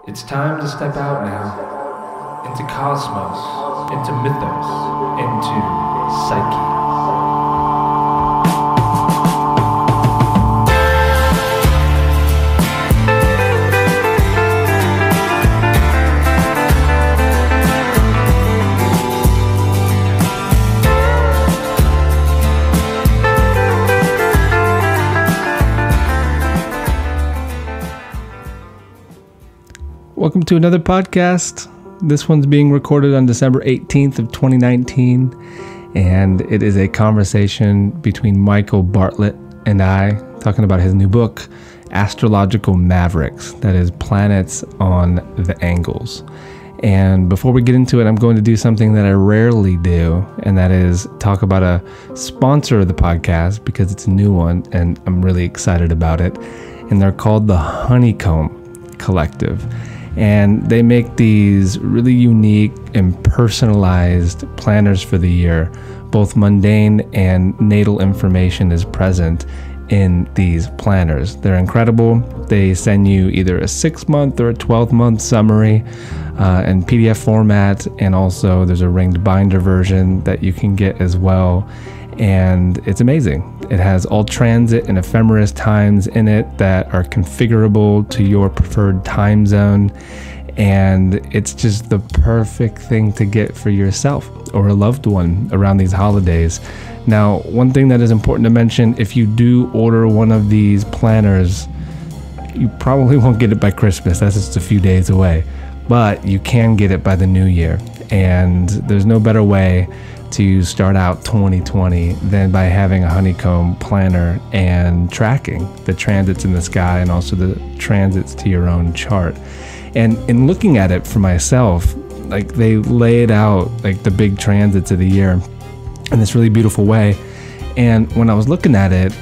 It's time to step out now into cosmos, into mythos, into psyche. Welcome to another podcast. This one's being recorded on December 18th of 2019, and it is a conversation between Michael Bartlett and I talking about his new book, Astrological Mavericks, that is planets on the angles. And before we get into it, I'm going to do something that I rarely do, and that is talk about a sponsor of the podcast because it's a new one, and I'm really excited about it. And they're called the Honeycomb Collective. And they make these really unique and personalized planners for the year. Both mundane and natal information is present in these planners. They're incredible. They send you either a 6-month or a 12-month summary in PDF format. And also there's a ringed binder version that you can get as well. And it's amazing. It has all transit and ephemeris times in it that are configurable to your preferred time zone. And it's just the perfect thing to get for yourself or a loved one around these holidays. Now, one thing that is important to mention, if you do order one of these planners, you probably won't get it by Christmas. That's just a few days away. But you can get it by the new year. And there's no better way to start out 2020 than by having a honeycomb planner and tracking the transits in the sky and also the transits to your own chart. And in looking at it for myself, like they lay it out like the big transits of the year in this really beautiful way. And when I was looking at it,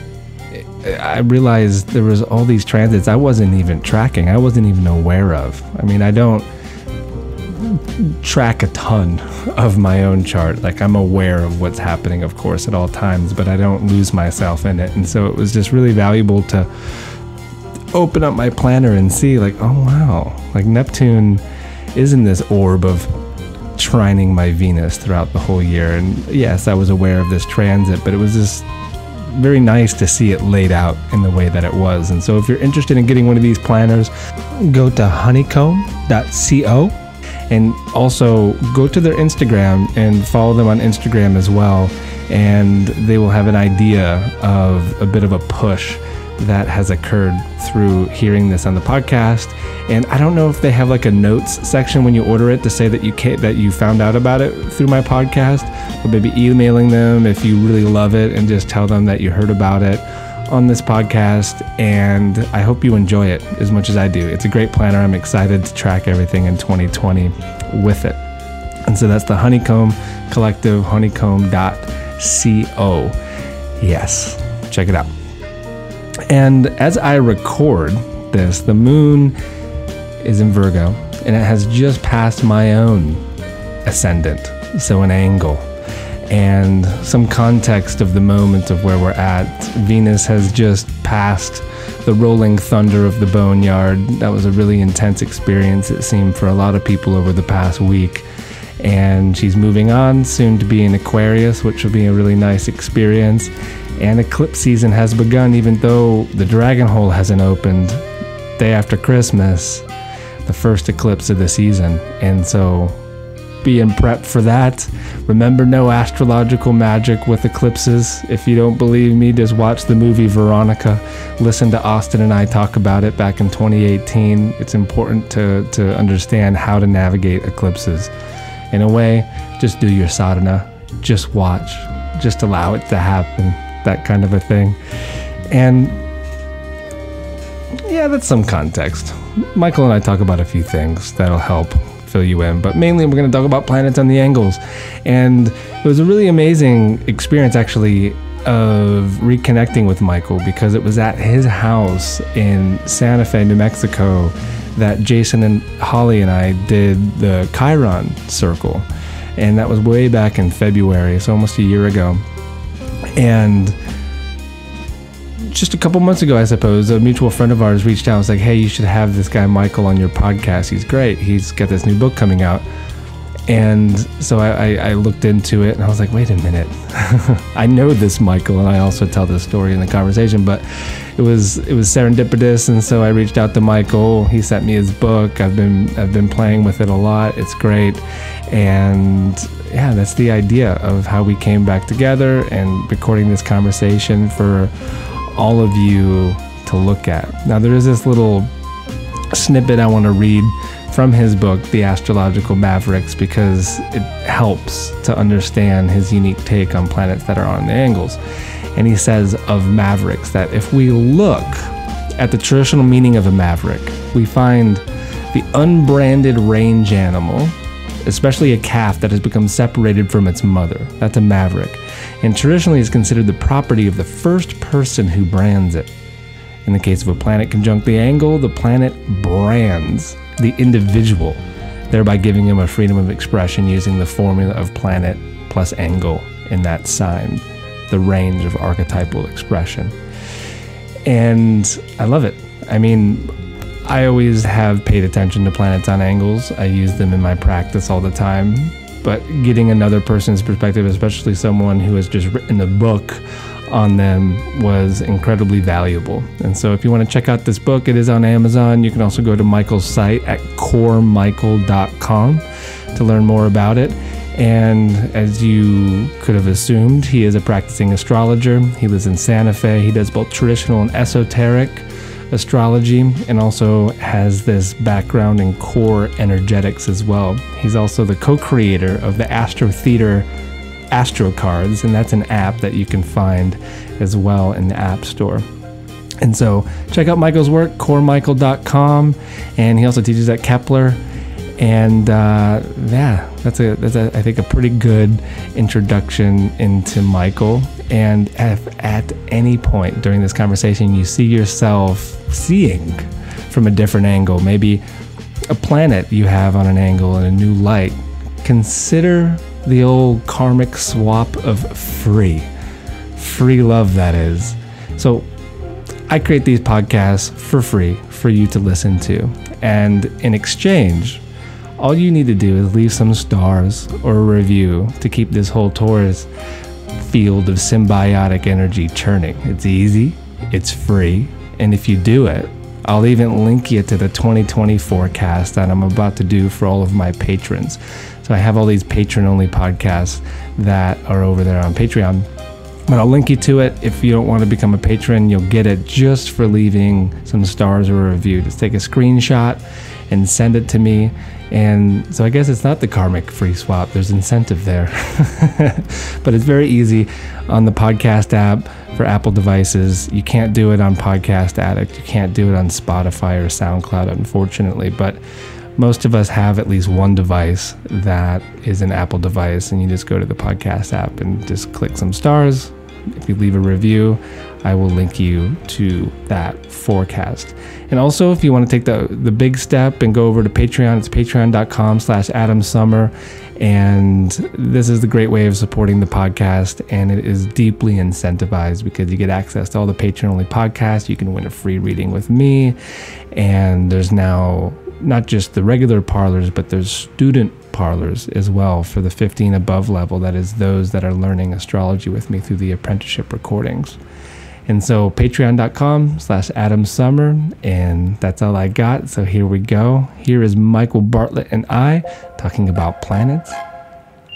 I realized there was all these transits I wasn't even tracking. I wasn't even aware of. I mean, I don't track a ton of my own chart. Like I'm aware of what's happening, of course, at all times, but I don't lose myself in it. And so it was just really valuable to open up my planner and see like, oh wow, like Neptune is in this orb of trining my Venus throughout the whole year. And yes, I was aware of this transit, but it was just very nice to see it laid out in the way that it was. And so if you're interested in getting one of these planners, go to honeycomb.co. And also go to their Instagram and follow them on Instagram as well. And they will have an idea of a bit of a push that has occurred through hearing this on the podcast. And I don't know if they have like a notes section when you order it to say that you found out about it through my podcast, or maybe emailing them if you really love it and just tell them that you heard about it on this podcast. And I hope you enjoy it as much as I do. It's a great planner. I'm excited to track everything in 2020 with it. And so that's the Honeycomb Collective, honeycomb.co. Yes, check it out. And as I record this, the moon is in Virgo and it has just passed my own ascendant, so an angle. And some context of the moment of where we're at. Venus has just passed the rolling thunder of the boneyard. That was a really intense experience, it seemed, for a lot of people over the past week. And she's moving on, soon to be in Aquarius, which will be a really nice experience. And eclipse season has begun, even though the dragon hole hasn't opened. Day after Christmas, the first eclipse of the season. And so be in prep for that. Remember, no astrological magic with eclipses. If you don't believe me, just watch the movie Veronica. Listen to Austin and I talk about it back in 2018. It's important to understand how to navigate eclipses. In a way, just do your sadhana. Just watch. Just allow it to happen. That kind of a thing. And yeah, that's some context. Michael and I talk about a few things that'll help fill you in, but mainly we're going to talk about planets on the angles. And it was a really amazing experience actually of reconnecting with Michael, because it was at his house in Santa Fe, New Mexico, that Jason and Holly and I did the Chiron circle. And that was way back in February, so almost a year ago. And just a couple months ago, I suppose, a mutual friend of ours reached out and was like, hey, you should have this guy Michael on your podcast. He's great. He's got this new book coming out. And so I looked into it and I was like, wait a minute. I know this Michael, and I also tell this story in the conversation, but it was serendipitous. And so I reached out to Michael. He sent me his book. I've been playing with it a lot. It's great. And yeah, that's the idea of how we came back together and recording this conversation for all of you to look at. Now, there is this little snippet I want to read from his book, The Astrological Mavericks, because it helps to understand his unique take on planets that are on the angles. And he says of mavericks that if we look at the traditional meaning of a maverick, we find the unbranded range animal, especially a calf that has become separated from its mother. That's a maverick. And traditionally is considered the property of the first person who brands it. In the case of a planet conjunct the angle, the planet brands the individual, thereby giving him a freedom of expression using the formula of planet plus angle in that sign, the range of archetypal expression. And I love it. I mean, I always have paid attention to planets on angles. I use them in my practice all the time, but getting another person's perspective, especially someone who has just written a book on them, was incredibly valuable. And so if you want to check out this book, it is on Amazon. You can also go to Michael's site at coremichael.com to learn more about it. And as you could have assumed, he is a practicing astrologer. He lives in Santa Fe. He does both traditional and esoteric astrology, and also has this background in core energetics as well. He's also the co-creator of the Astro Theater Astro Cards, and that's an app that you can find as well in the App Store. And so check out Michael's work, coremichael.com, and he also teaches at Kepler. And yeah, that's I think a pretty good introduction into Michael. And if at any point during this conversation you see yourself seeing from a different angle, maybe a planet you have on an angle in a new light, consider the old karmic swap of free love, that is. So I create these podcasts for free for you to listen to, and in exchange, all you need to do is leave some stars or a review to keep this whole Taurus field of symbiotic energy churning. It's easy, it's free, and if you do it, I'll even link you to the 2020 forecast that I'm about to do for all of my patrons. So I have all these patron-only podcasts that are over there on Patreon. But I'll link you to it. If you don't want to become a patron, you'll get it just for leaving some stars or a review. Just take a screenshot and send it to me. And so I guess it's not the karmic free swap. There's incentive there. But it's very easy on the podcast app for Apple devices. You can't do it on Podcast Addict. You can't do it on Spotify or SoundCloud, unfortunately. But most of us have at least one device that is an Apple device, and you just go to the podcast app and just click some stars. If you leave a review, I will link you to that forecast. And also, if you want to take the big step and go over to Patreon, it's patreon.com/AdamSummer. And this is the great way of supporting the podcast, and it is deeply incentivized because you get access to all the patron-only podcasts. You can win a free reading with me, and there's now not just the regular parlors, but there's student parlors as well for the 15 above level. That is those that are learning astrology with me through the apprenticeship recordings. And so patreon.com/AdamSummer, and that's all I got. So here we go. Here is Michael Bartlett and I talking about planets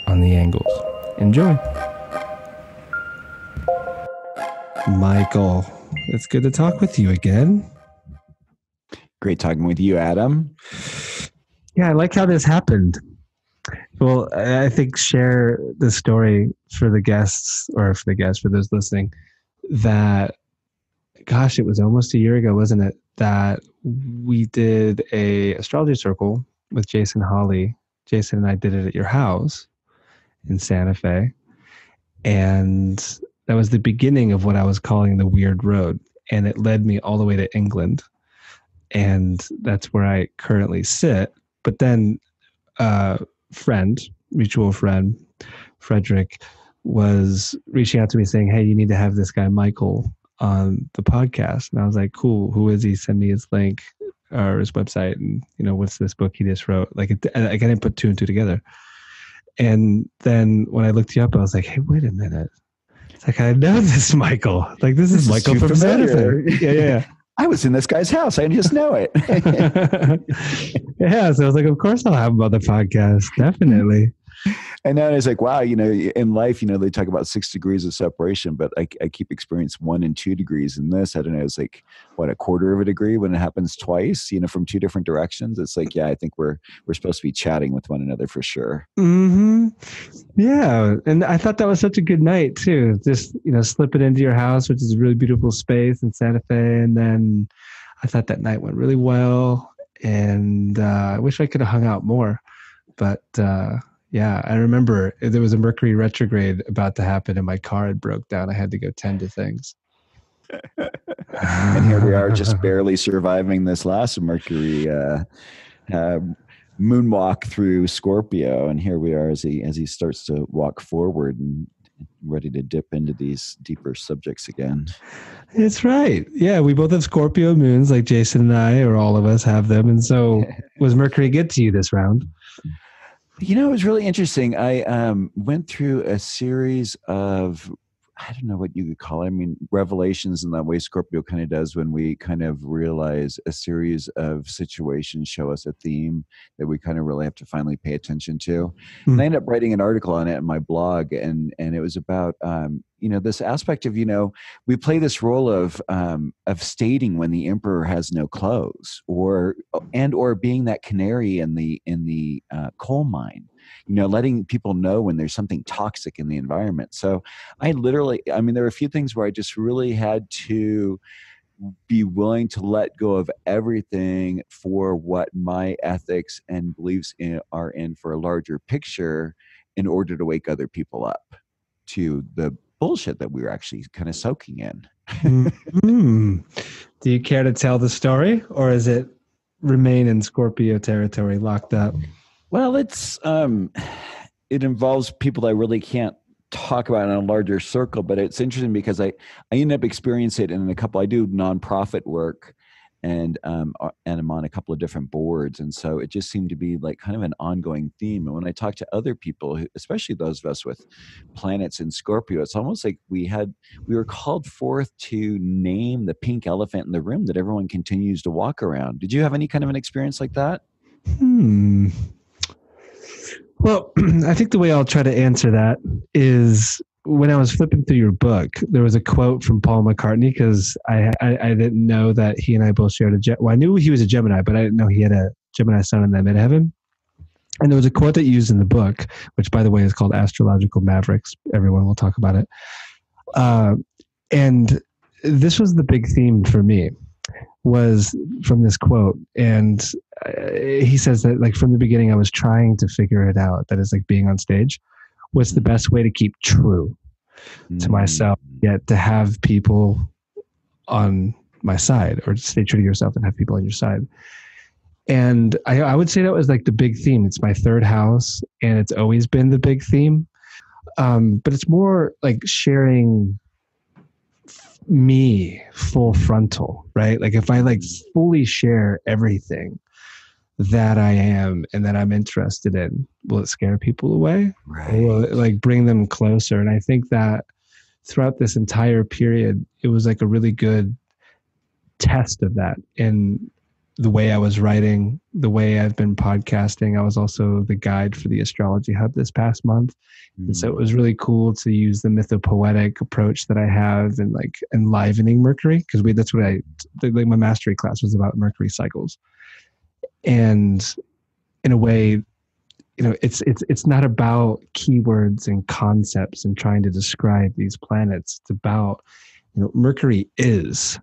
on the angles. Enjoy. Michael, it's good to talk with you again. Great talking with you, Adam. Yeah, I like how this happened. Well, I think share the story for the guests, or for those listening, that, gosh, it was almost a year ago, wasn't it, that we did a astrology circle with Jason Hawley. Jason and I did it at your house in Santa Fe. And that was the beginning of what I was calling the weird road. And it led me all the way to England. And that's where I currently sit. But then mutual friend, Frederick, was reaching out to me saying, hey, you need to have this guy, Michael, on the podcast. And I was like, cool, who is he? Send me his link or his website. And, what's this book he just wrote? Like, I didn't put two and two together. And then when I looked you up, I was like, hey, wait a minute. It's like, I know this Michael. Like, this is Michael from Santa Fe. Yeah. I was in this guy's house. I just know it. Yeah. So I was like, of course I'll have him on the podcast. Definitely. And then it's like, wow, in life, they talk about 6 degrees of separation, but I keep experiencing 1 and 2 degrees in this. I don't know. It's like, what, a quarter of a degree when it happens twice, from 2 different directions. It's like, yeah, I think we're supposed to be chatting with one another for sure. Mm-hmm. Yeah. And I thought that was such a good night too. Just, slip it into your house, which is a really beautiful space in Santa Fe. And then I thought that night went really well. And I wish I could have hung out more, but, yeah, I remember there was a Mercury retrograde about to happen and my car had broke down. I had to go tend to things. And here we are just barely surviving this last Mercury moonwalk through Scorpio. And here we are as he starts to walk forward and ready to dip into these deeper subjects again. It's right. Yeah, we both have Scorpio moons like Jason and I, or all of us have them. And so was Mercury good to you this round? It was really interesting. I went through a series of, I don't know what you could call it. I mean, revelations in that way Scorpio kind of does when we kind of realize a series of situations show us a theme that we kind of really have to finally pay attention to. Mm-hmm. And I ended up writing an article on it in my blog, and it was about this aspect of we play this role of stating when the emperor has no clothes, or being that canary in the coal mine. Letting people know when there's something toxic in the environment. So there were a few things where I just really had to be willing to let go of everything for what my ethics and beliefs are in for a larger picture in order to wake other people up to the bullshit that we were actually kind of soaking in. Mm-hmm. Do you care to tell the story, or is it remain in Scorpio territory locked up? Well, it's it involves people that I really can't talk about in a larger circle, but it's interesting because I end up experiencing it in I do nonprofit work, and I'm on a couple of different boards, and so it just seemed to be like kind of an ongoing theme. And when I talk to other people, especially those of us with planets in Scorpio, it's almost like we were called forth to name the pink elephant in the room that everyone continues to walk around. Did you have any kind of an experience like that? Well, I think the way I'll try to answer that is when I was flipping through your book, there was a quote from Paul McCartney, because I didn't know that he and I both shared I knew he was a Gemini, but I didn't know he had a Gemini sun in the midheaven. And there was a quote that you used in the book, which, by the way, is called Astrological Mavericks. Everyone will talk about it. And this was the big theme for me, was from this quote. And he says that, like, from the beginning, I was trying to figure it out. That is like being on stage. What's the best way to keep true to myself, yet to have people on my side, or to stay true to yourself and have people on your side? And I would say that was like the big theme. It's my third house, and it's always been the big theme. But it's more like sharing me full frontal, right? Like if I like fully share everything that I am and that I'm interested in, will it scare people away? Right. Or will it like bring them closer? And I think that throughout this entire period, it was like a really good test of that. In the way I was writing, the way I've been podcasting. I was also the guide for the Astrology Hub this past month. And so it was really cool to use the mythopoetic approach that I have, and like enlivening Mercury, because that's what like my mastery class was about Mercury cycles. And in a way, it's not about keywords and concepts and trying to describe these planets. It's about, Mercury is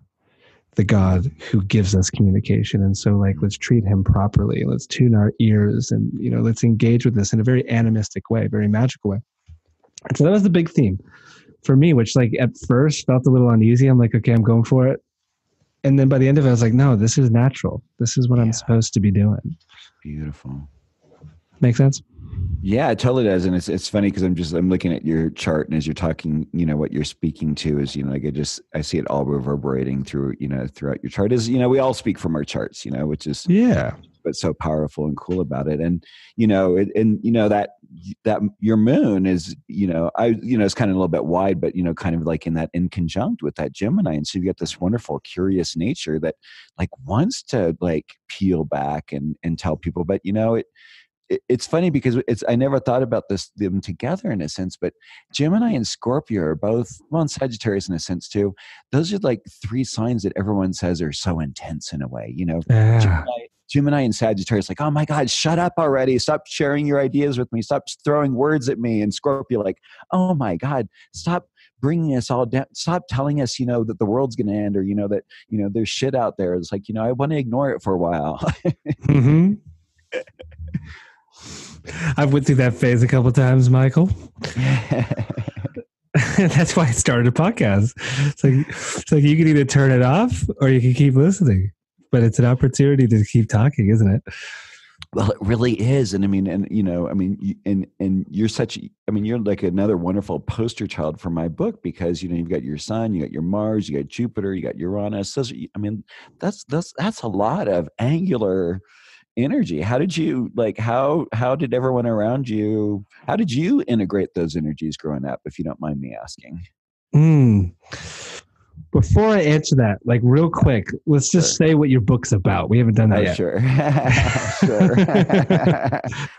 the God who gives us communication. And so like, let's treat him properly. Let's tune our ears and, let's engage with this in a very animistic way, very magical way. And so that was the big theme for me, which like at first felt a little uneasy. I'm like, okay, I'm going for it. And then by the end of it, I was like, no, this is natural. This is what I'm supposed to be doing. Beautiful. Make sense? Yeah, it totally does. And it's funny because I'm looking at your chart, and as you're talking, what you're speaking to is, like I see it all reverberating through, throughout your chart is, we all speak from our charts, which is Yeah. what's so powerful and cool about it. And, that your moon is, it's kind of a little bit wide, but, kind of like in conjunct with that Gemini. And so you get this wonderful, curious nature that like wants to like peel back and tell people, but it's funny because I never thought about them together in a sense, but Gemini and Scorpio are both, well, and Sagittarius in a sense too. Those are like three signs that everyone says are so intense in a way, Yeah. Gemini and Sagittarius, like, oh my God, shut up already. Stop sharing your ideas with me. Stop throwing words at me. And Scorpio, like, oh my God, stop bringing us all down. Stop telling us, that the world's going to end, or, that, there's shit out there. It's like, I want to ignore it for a while. Mm-hmm. I've went through that phase a couple of times, Michael. That's why I started a podcast. It's like you can either turn it off or you can keep listening. But it's an opportunity to keep talking, isn't it? Well, it really is. And you're like another wonderful poster child for my book, because, you've got your sun, you got your Mars, you got Jupiter, you got Uranus. Those are, that's a lot of angular energy. How did you how did everyone around you, how did you integrate those energies growing up, if you don't mind me asking? Before I answer that, like real quick, let's just say what your book's about. We haven't done that yet. Sure.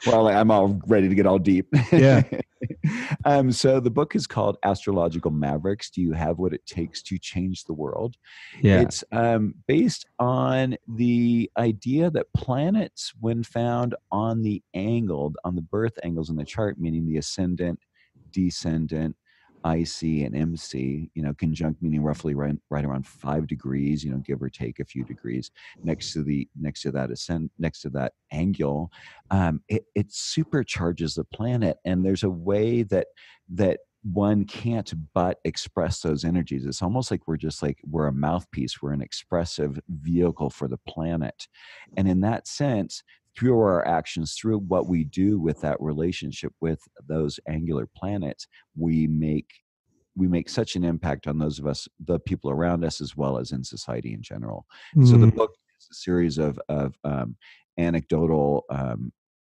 Well, I'm all ready to get all deep. Yeah. So the book is called Astrological Mavericks. Do you have what it takes to change the world? Yeah. It's based on the idea that planets, when found on the birth angles in the chart, meaning the ascendant, descendant, IC and MC, conjunct meaning roughly right around 5 degrees, give or take a few degrees next to that angle, it supercharges the planet. And there's a way that one can't but express those energies. It's almost like we're a mouthpiece. We're an expressive vehicle for the planet. And in that sense, through our actions, through what we do with that relationship with those angular planets, we make such an impact on those of us, the people around us, as well as in society in general. So the book is a series of anecdotal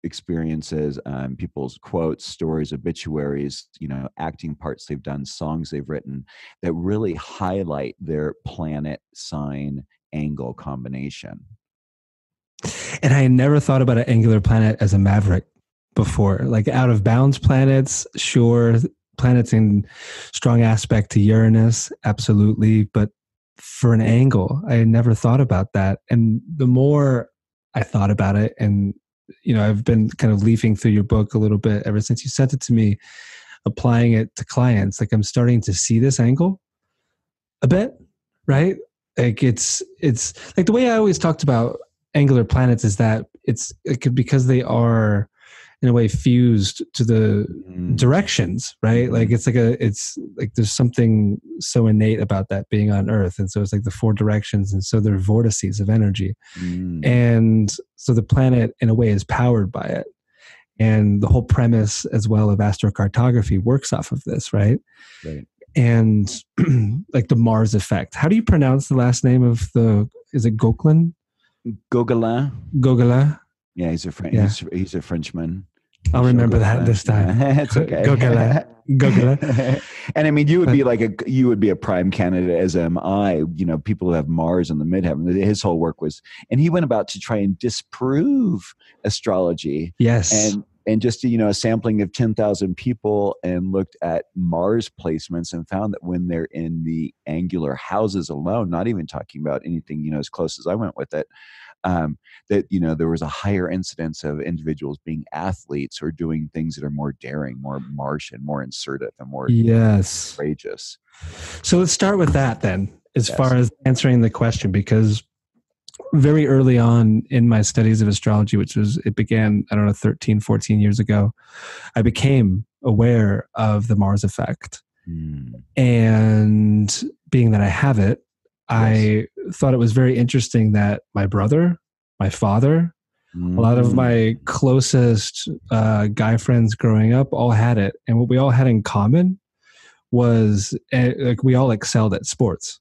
experiences, people's quotes, stories, obituaries, acting parts they've done, songs they've written, that really highlight their planet sign angle combination. And I had never thought about an angular planet as a maverick before. Like out of bounds planets, sure. Planets in strong aspect to Uranus, absolutely. But for an angle, I had never thought about that. And the more I thought about it, and I've been kind of leafing through your book a little bit ever since you sent it to me, applying it to clients, like I'm starting to see this angle a bit, right? Like it's like the way I always talked about angular planets is that because they are in a way fused to the directions, right? Like it's like there's something so innate about that being on Earth. And so it's like the 4 directions. And so they're vortices of energy. And so the planet in a way is powered by it. And the whole premise as well of astrocartography works off of this, right? Right. And like the Mars effect. How do you pronounce the last name of is it Gauquelin? Gauquelin. Yeah, he's a Frenchman. I'll remember that this time. It's okay. Gauquelin. And you would be a prime candidate, as am I. People who have Mars in the midheaven. His whole work was, and he went about to try and disprove astrology. Yes. And just a sampling of 10,000 people, and looked at Mars placements and found that when they're in the angular houses alone, not even talking about anything as close as I went with it, that there was a higher incidence of individuals being athletes or doing things that are more daring, more Martian, more insertive, and more courageous. So let's start with that then, as far as answering the question, because very early on in my studies of astrology, it began, 13, 14 years ago, I became aware of the Mars effect. And being that I have it, I thought it was very interesting that my brother, my father, A lot of my closest guy friends growing up all had it. And what we all had in common was like we all excelled at sports.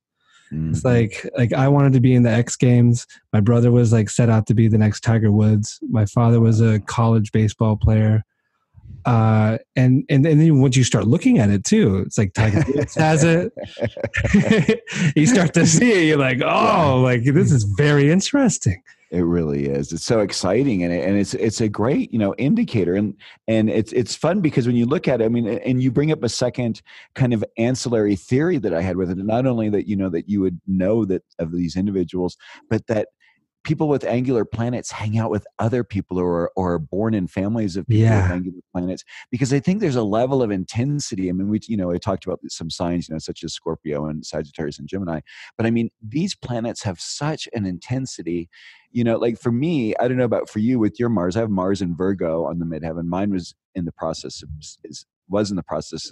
It's like I wanted to be in the X Games. My brother was like set out to be the next Tiger Woods. My father was a college baseball player. And then once you start looking at it too, it's like Tiger Woods has it. You start to see it. You're like, oh, like this is very interesting. It really is. It's so exciting, and it's a great, indicator, and it's fun because when you look at it, I mean, and you bring up a second kind of ancillary theory that I had with it. Not only that that you would know that of these individuals, but that people with angular planets hang out with other people or are born in families of people with angular planets, because I think there's a level of intensity. I mean, I talked about some signs, such as Scorpio and Sagittarius and Gemini, but I mean, these planets have such an intensity, like for me, I don't know about for you with your Mars, I have Mars in Virgo on the midheaven. Mine was in the process of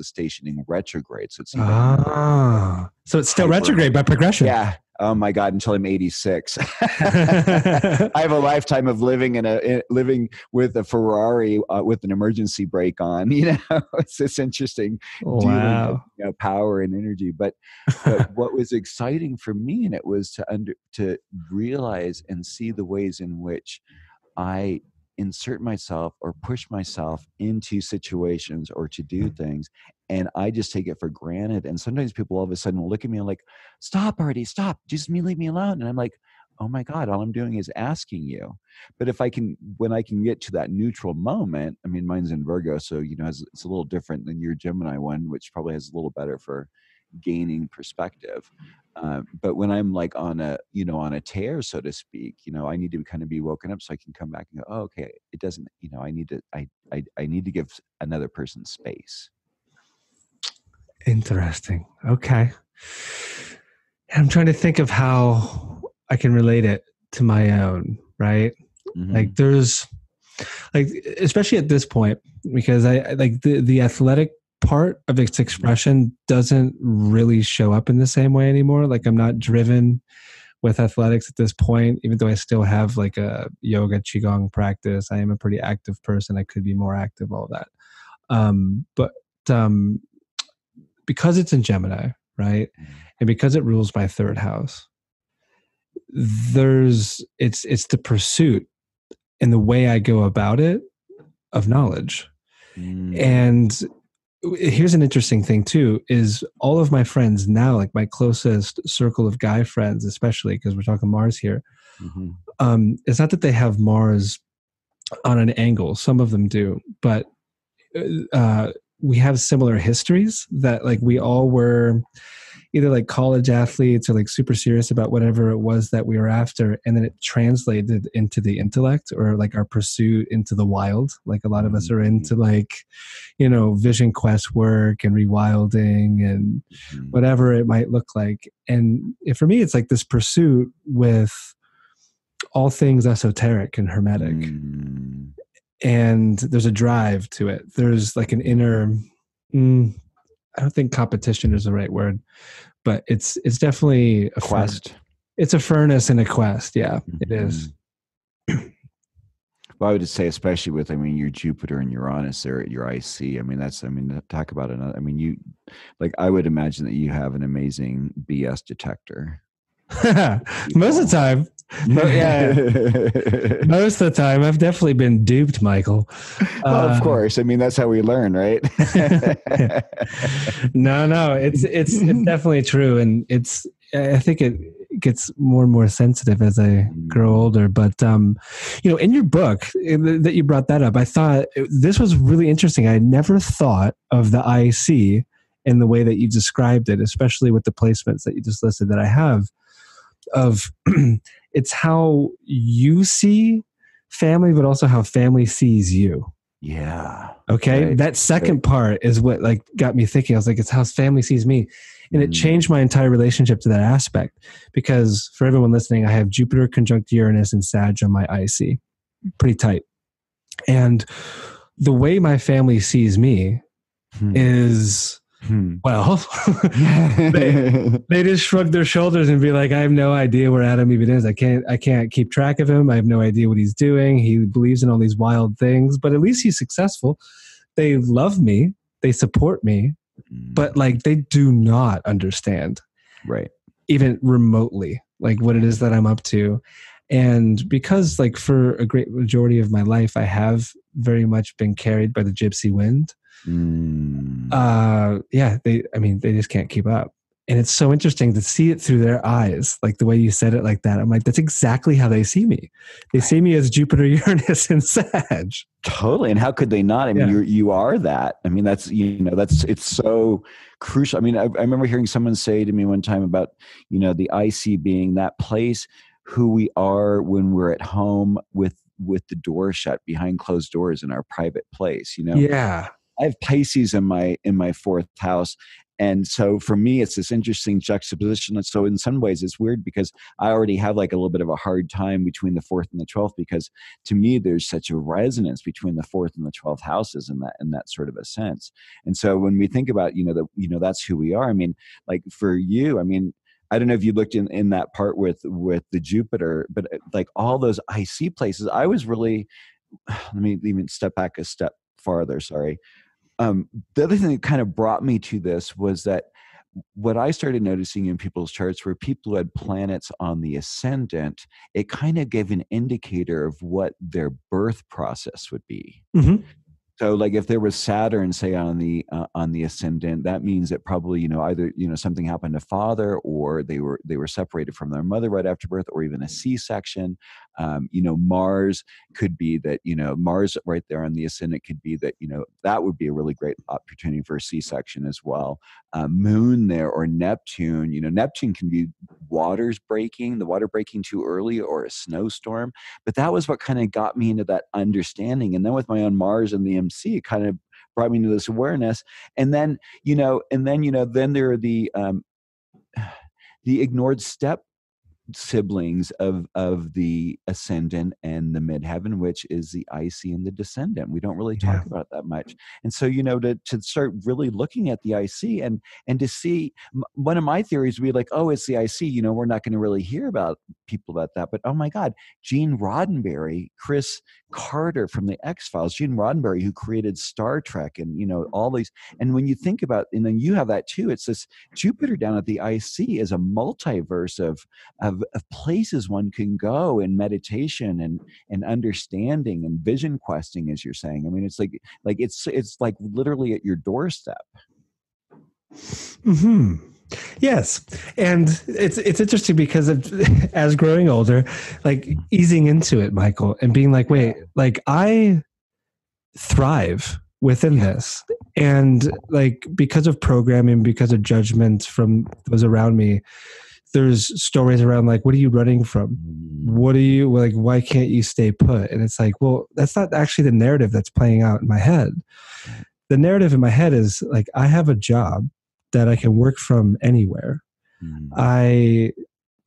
stationing retrograde. So it's so it's still retrograde by progression. Yeah. Oh my God! Until I'm 86, I have a lifetime of living with a Ferrari with an emergency brake on. It's interesting. Wow. Dealing with, power and energy. But what was exciting for me, and it was to realize and see the ways in which I insert myself or push myself into situations or to do things, and I just take it for granted. And sometimes people all of a sudden will look at me and like, stop already, stop, just leave me alone. And I'm like, oh my God, all I'm doing is asking you. But when I can get to that neutral moment, I mean, mine's in Virgo, so it's a little different than your Gemini one, which probably has a little better for gaining perspective. But when I'm like on a tear, so to speak, I need to kind of be woken up so I can come back and go, oh, okay, it doesn't, I need to give another person space. Interesting. Okay. I'm trying to think of how I can relate it to my own, right? Mm-hmm. Like there's like, especially at this point, because I like the athletic part of its expression doesn't really show up in the same way anymore. Like I'm not driven with athletics at this point, even though I still have like a yoga qigong practice. I am a pretty active person. I could be more active, all that. But because it's in Gemini, right? And because it rules my third house, it's the pursuit and the way I go about it of knowledge. And here's an interesting thing too, is all of my friends now, like my closest circle of guy friends, especially because we're talking Mars here, it's not that they have Mars on an angle. Some of them do, but we have similar histories that like we all were either like college athletes or like super serious about whatever it was that we were after. And then it translated into the intellect or like our pursuit into the wild. Like a lot of us are into like, vision quest work and rewilding and whatever it might look like. And for me, it's like this pursuit with all things esoteric and hermetic. And there's a drive to it. There's like an inner, I don't think competition is the right word, but it's definitely a quest. It's a furnace and a quest. Yeah, it is. Well, I would say, especially with, your Jupiter and Uranus there at your IC. Talk about another. I would imagine that you have an amazing BS detector. Most of the time. Most of the time I've definitely been duped, Michael. Well, of course. That's how we learn, right? No, it's definitely true. And I think it gets more and more sensitive as I grow older. But, in your book that you brought that up, I thought this was really interesting. I never thought of the IC in the way that you described it, especially with the placements that you just listed that I have of it's how you see family, but also how family sees you. Yeah. Okay. Right. That second part is what like got me thinking. I was like, it's how family sees me. And it changed my entire relationship to that aspect because for everyone listening, I have Jupiter conjunct Uranus and Sag on my IC. Pretty tight. And the way my family sees me is Well, they just shrug their shoulders and be like, I have no idea where Adam even is. I can't keep track of him. I have no idea what he's doing. He believes in all these wild things, but at least he's successful. They love me. They support me, but like they do not understand, right, even remotely, like what it is that I'm up to. And because like for a great majority of my life, I have very much been carried by the gypsy wind. They just can't keep up. And it's so interesting to see it through their eyes, like the way you said it like that. I'm like, that's exactly how they see me. They see me as Jupiter, Uranus, and Sag. Totally. And how could they not? I mean, you are that. I mean, it's so crucial. I mean, I remember hearing someone say to me one time about, the IC being that place who we are when we're at home with the door shut behind closed doors in our private place, Yeah. I have Pisces in my fourth house. And so for me, it's this interesting juxtaposition. And so in some ways it's weird because I already have like a little bit of a hard time between the 4th and the 12th, because to me, there's such a resonance between the 4th and the 12th houses in that sort of a sense. And so when we think about, that's who we are. I mean, like for you, I mean, I don't know if you looked in that part with the Jupiter, but like all those IC places, I was really, let me even step back a step farther. Sorry. The other thing that kind of brought me to this was that what I started noticing in people's charts were people who had planets on the ascendant, it kind of gave an indicator of what their birth process would be. Mm-hmm. So like if there was Saturn, say on the ascendant, that means that probably, either, something happened to father, or they were separated from their mother right after birth, or even a C-section. Mars could be that, Mars right there on the ascendant could be that, that would be a really great opportunity for a C-section as well. Moon there, or Neptune, Neptune can be the water breaking too early, or a snowstorm. But that was what kind of got me into that understanding. And then with my own Mars and the MC, it kind of brought me into this awareness. And then, then there are the ignored step siblings of the ascendant and the midheaven, which is the IC and the descendant. We don't really talk about that much. And so, to start really looking at the IC and to see, one of my theories would be like, oh, it's the IC, we're not going to really hear about people about that. But oh my God, Gene Roddenberry, Chris Carter from the X-Files, Gene Roddenberry, who created Star Trek and, all these. And when you think about, and then you have that too, it's this Jupiter down at the IC is a multiverse of places one can go in meditation and understanding and vision questing, as you're saying. I mean, it's like it's like literally at your doorstep. Mm-hmm. Yes. And it's interesting because as growing older, like easing into it, Michael, and being like, wait, like I thrive within this. And like, because of programming, because of judgment from those around me, there's stories around like, what are you running from? What are you like? Why can't you stay put? And it's like, well, that's not actually the narrative that's playing out in my head. The narrative in my head is like, I have a job that I can work from anywhere.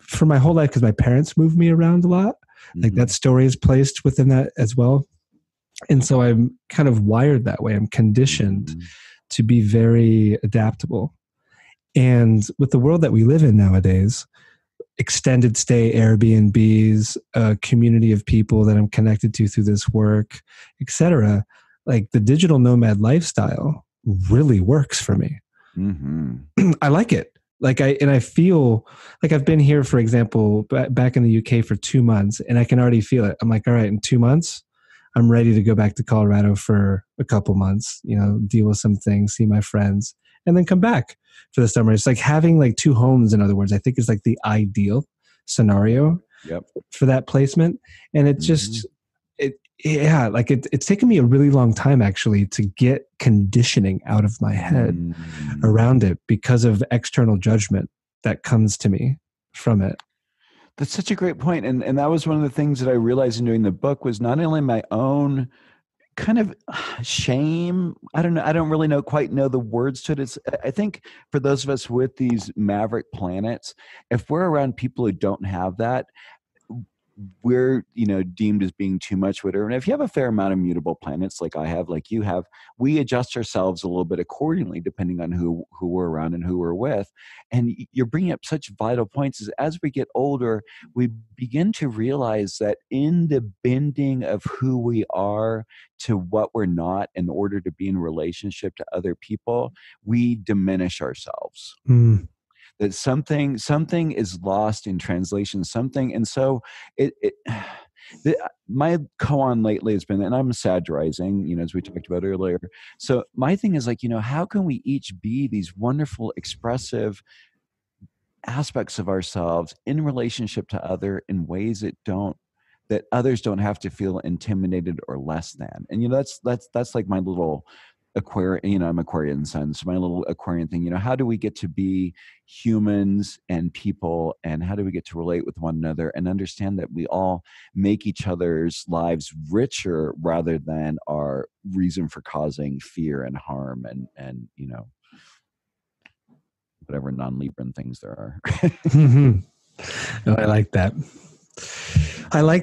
For my whole life, because my parents moved me around a lot, like that story is placed within that as well. And so I'm kind of wired that way. I'm conditioned to be very adaptable. And with the world that we live in nowadays, extended stay Airbnbs, a community of people that I'm connected to through this work, etc., like the digital nomad lifestyle really works for me. I like it. I feel like I've been here, for example, back in the UK for 2 months, and I can already feel it. I'm like, all right, in 2 months, I'm ready to go back to Colorado for a couple months, deal with some things, see my friends, and then come back for the summer. It's like having like 2 homes, in other words. I think is like the ideal scenario for that placement. And it just, it's taken me a really long time actually to get conditioning out of my head around it because of external judgment that comes to me from it. That's such a great point. And that was one of the things that I realized in doing the book was not only my own kind of shame. I don't really quite know the words to it. I think for those of us with these maverick planets, if we're around people who don't have that, we're, deemed as being too much, whatever. And if you have a fair amount of mutable planets like I have, like you have, we adjust ourselves a little bit accordingly, depending on who we're around and who we're with. And you're bringing up such vital points. Is as we get older, we begin to realize that in the bending of who we are to what we're not in order to be in relationship to other people, we diminish ourselves. That something is lost in translation, something. And so my koan lately has been, and I'm satirizing, as we talked about earlier. So my thing is like, how can we each be these wonderful, expressive aspects of ourselves in relationship to other in ways that others don't have to feel intimidated or less than. And that's like my little Aquarian, I'm Aquarian sun, so my little Aquarian thing, how do we get to be humans and people, and how do we get to relate with one another and understand that we all make each other's lives richer rather than our reason for causing fear and harm and whatever non-Libran things there are. Oh, I like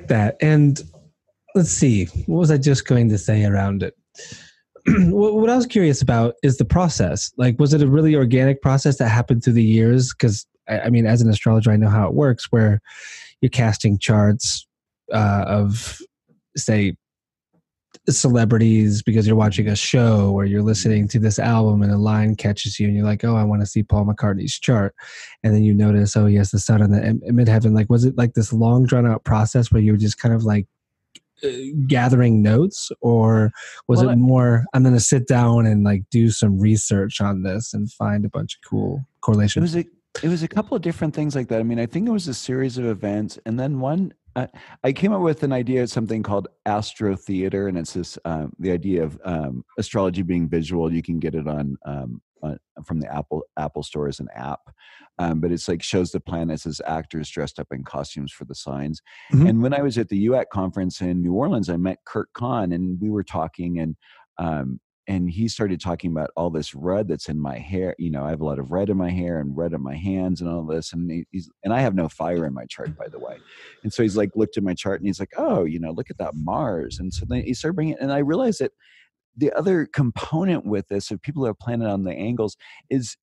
that. And let's see, what was I just going to say around it? What I was curious about is the process. Like, was it a really organic process that happened through the years? Because I mean, as an astrologer, I know how it works, where you're casting charts of, say, celebrities because you're watching a show or you're listening to this album and a line catches you and you're like, oh, I want to see Paul McCartney's chart. And then you notice, oh, he has the sun in the midheaven. Like, was it like this long drawn out process where you were just kind of like gathering notes, or was it more, I'm going to sit down and like do some research on this and find a bunch of cool correlations? It was a couple of different things like that. I mean, I think it was a series of events, and then one, I came up with an idea of something called astro theater, and it's this the idea of astrology being visual. You can get it on from the Apple Store as an app, but it's like shows the planets as actors dressed up in costumes for the signs. Mm-hmm. And when I was at the UAC conference in New Orleans, I met Kurt Kahn, and we were talking, and he started talking about all this red that's in my hair. I have a lot of red in my hair and red in my hands and all this. And and I have no fire in my chart, by the way. And so he's like, looked at my chart and he's like, oh, look at that Mars. And so then he started bringing it. And I realized that the other component with this, if people are planning on the angles, is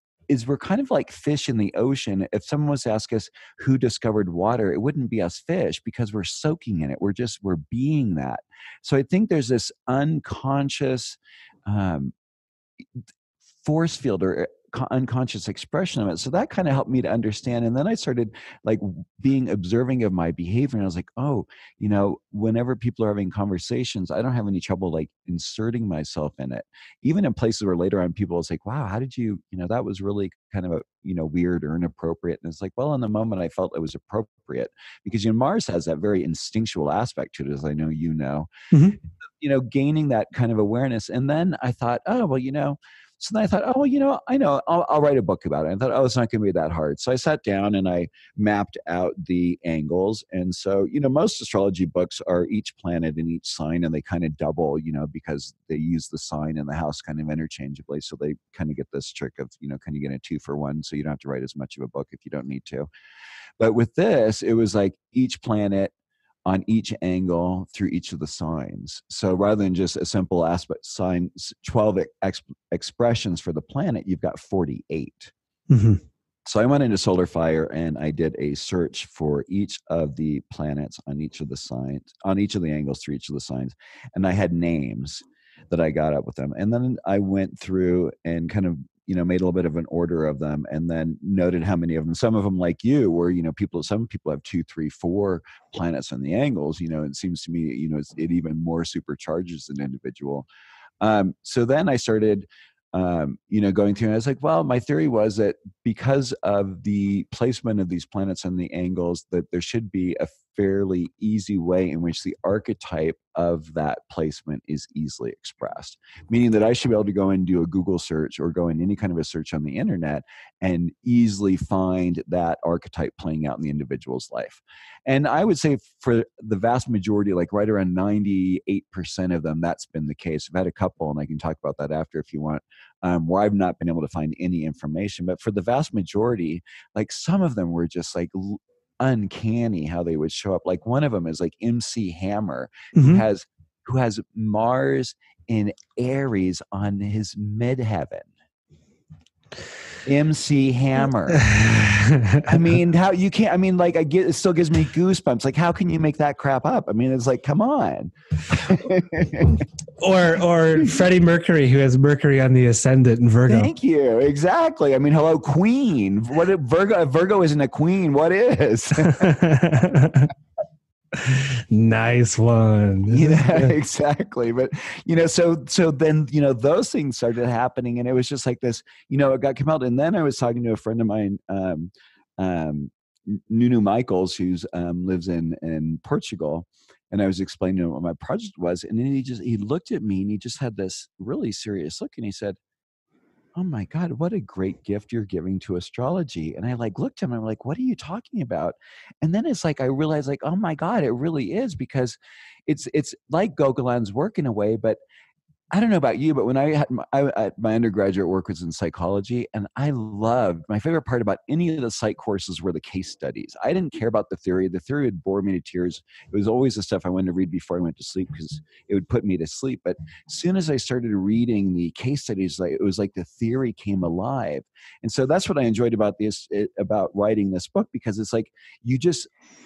we're kind of like fish in the ocean. If someone was to ask us who discovered water, it wouldn't be us fish because we're soaking in it. We're being that. So I think there's this unconscious force field or unconscious expression of it. So that kind of helped me to understand. And then I started like being observing of my behavior. And I was like, oh, whenever people are having conversations, I don't have any trouble like inserting myself in it. Even in places where later on people was like, wow, how did you, that was really kind of a, weird or inappropriate. And it's like, well, in the moment I felt it was appropriate because, Mars has that very instinctual aspect to it, as I know, mm-hmm. Gaining that kind of awareness. And then I thought, oh, well, so then I thought, oh, well, I know, I'll write a book about it. I thought, oh, it's not going to be that hard. So I sat down and I mapped out the angles. And so, most astrology books are each planet in each sign, and they kind of double, because they use the sign and the house kind of interchangeably. So they kind of get this trick of, kind of getting a 2-for-1. So you don't have to write as much of a book if you don't need to. But with this, it was like each planet on each angle through each of the signs. So rather than just a simple aspect sign, 12 expressions for the planet, you've got 48. Mm-hmm. So I went into Solar Fire and I did a search for each of the planets on each of the signs, on each of the angles through each of the signs. And I had names that I got up with them. And then I went through and kind of, made a little bit of an order of them, and then noted how many of them. Some of them, like you, were some people have 2, 3, 4 planets on the angles. It seems to me it even more supercharges an individual. So then I started going through, and I was like, well, my theory was that because of the placement of these planets on the angles, that there should be a fairly easy way in which the archetype of that placement is easily expressed, meaning that I should be able to go and do a Google search or go in any kind of a search on the internet and easily find that archetype playing out in the individual's life. And I would say for the vast majority, like right around 98% of them, that's been the case. I've had a couple, and I can talk about that after if you want, where I've not been able to find any information. But for the vast majority, like some of them were just like uncanny how they would show up. Like one of them is like MC Hammer, Mm-hmm. who has Mars in Aries on his midheaven. MC Hammer. I mean, how you can't, I mean, like it still gives me goosebumps. Like, how can you make that crap up? I mean, it's like, come on. or Freddie Mercury, who has Mercury on the ascendant in Virgo. Thank you. Exactly. I mean, hello, Queen. What if Virgo isn't a queen? What is? Nice one. Yeah, exactly. But so then those things started happening, and it was just like this. It got compelled. And then I was talking to a friend of mine, Nunu Michaels, who's lives in Portugal, and I was explaining to him what my project was, and then he looked at me and he just had this really serious look, and he said, "Oh my God, what a great gift you're giving to astrology." And I looked at him, I'm like, "What are you talking about?" And then it's like, I realized like, oh my God, it really is, because it's like Gauguin's work in a way, but I don't know about you, but when I had my undergraduate work was in psychology, and I loved, my favorite part about any of the psych courses were the case studies. I didn't care about the theory. The theory would bore me to tears. It was always the stuff I wanted to read before I went to sleep because it would put me to sleep. But as soon as I started reading the case studies, it was like the theory came alive. And so that's what I enjoyed about about writing this book, because it's like,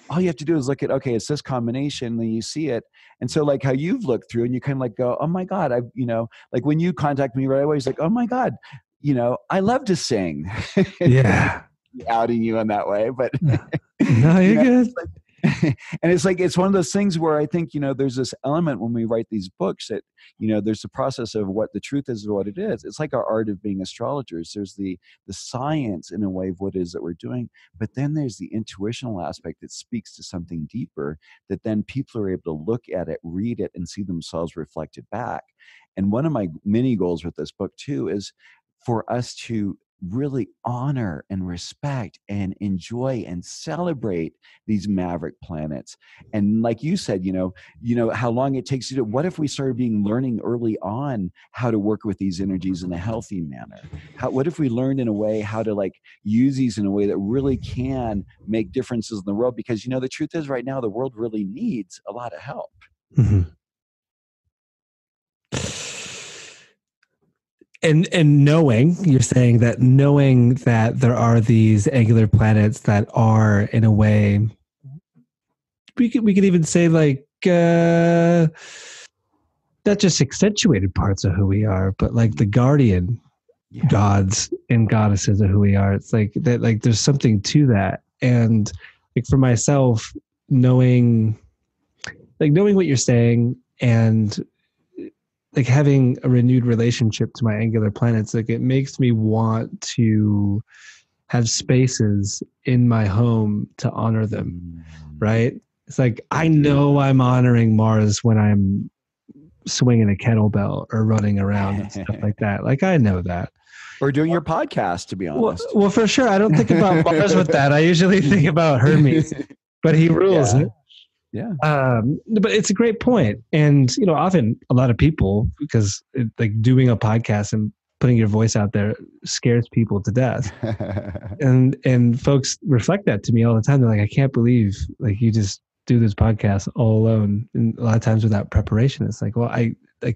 all you have to do is look at, okay, it's this combination, then you see it. And so like how you've looked through and you kind of like go, oh my God, like when you contact me right away, it's like, oh my God, I love to sing. Yeah. Outing you in that way, but no, you're good. And it's one of those things where I think, there's this element when we write these books that, there's the process of what the truth is and what it is. It's like our art of being astrologers. There's the science in a way of what it is that we're doing, but then there's the intuitional aspect that speaks to something deeper, that then people are able to look at it, read it, and see themselves reflected back. And one of my many goals with this book too is for us to really honor and respect and enjoy and celebrate these maverick planets. And like you said, how long it takes you to, what if we started learning early on how to work with these energies in a healthy manner? What if we learned in a way how to use these in a way that really can make differences in the world? Because, the truth is right now, the world really needs a lot of help. Mm-hmm. And you're saying that knowing that there are these angular planets that are, in a way, we could even say not just accentuated parts of who we are, but like the guardian gods and goddesses of who we are. It's like that, like there's something to that. And like for myself, knowing what you're saying and like having a renewed relationship to my angular planets, like it makes me want to have spaces in my home to honor them, right? It's like, I know I'm honoring Mars when I'm swinging a kettlebell or running around and stuff like that. Like, I know that. Or doing your podcast, to be honest. Well, for sure. I don't think about Mars with that. I usually think about Hermes, but he rules it. Yeah. But it's a great point. And, often a lot of people, because doing a podcast and putting your voice out there scares people to death. and folks reflect that to me all the time. They're like, I can't believe you just do this podcast all alone. And a lot of times without preparation, it's like, well,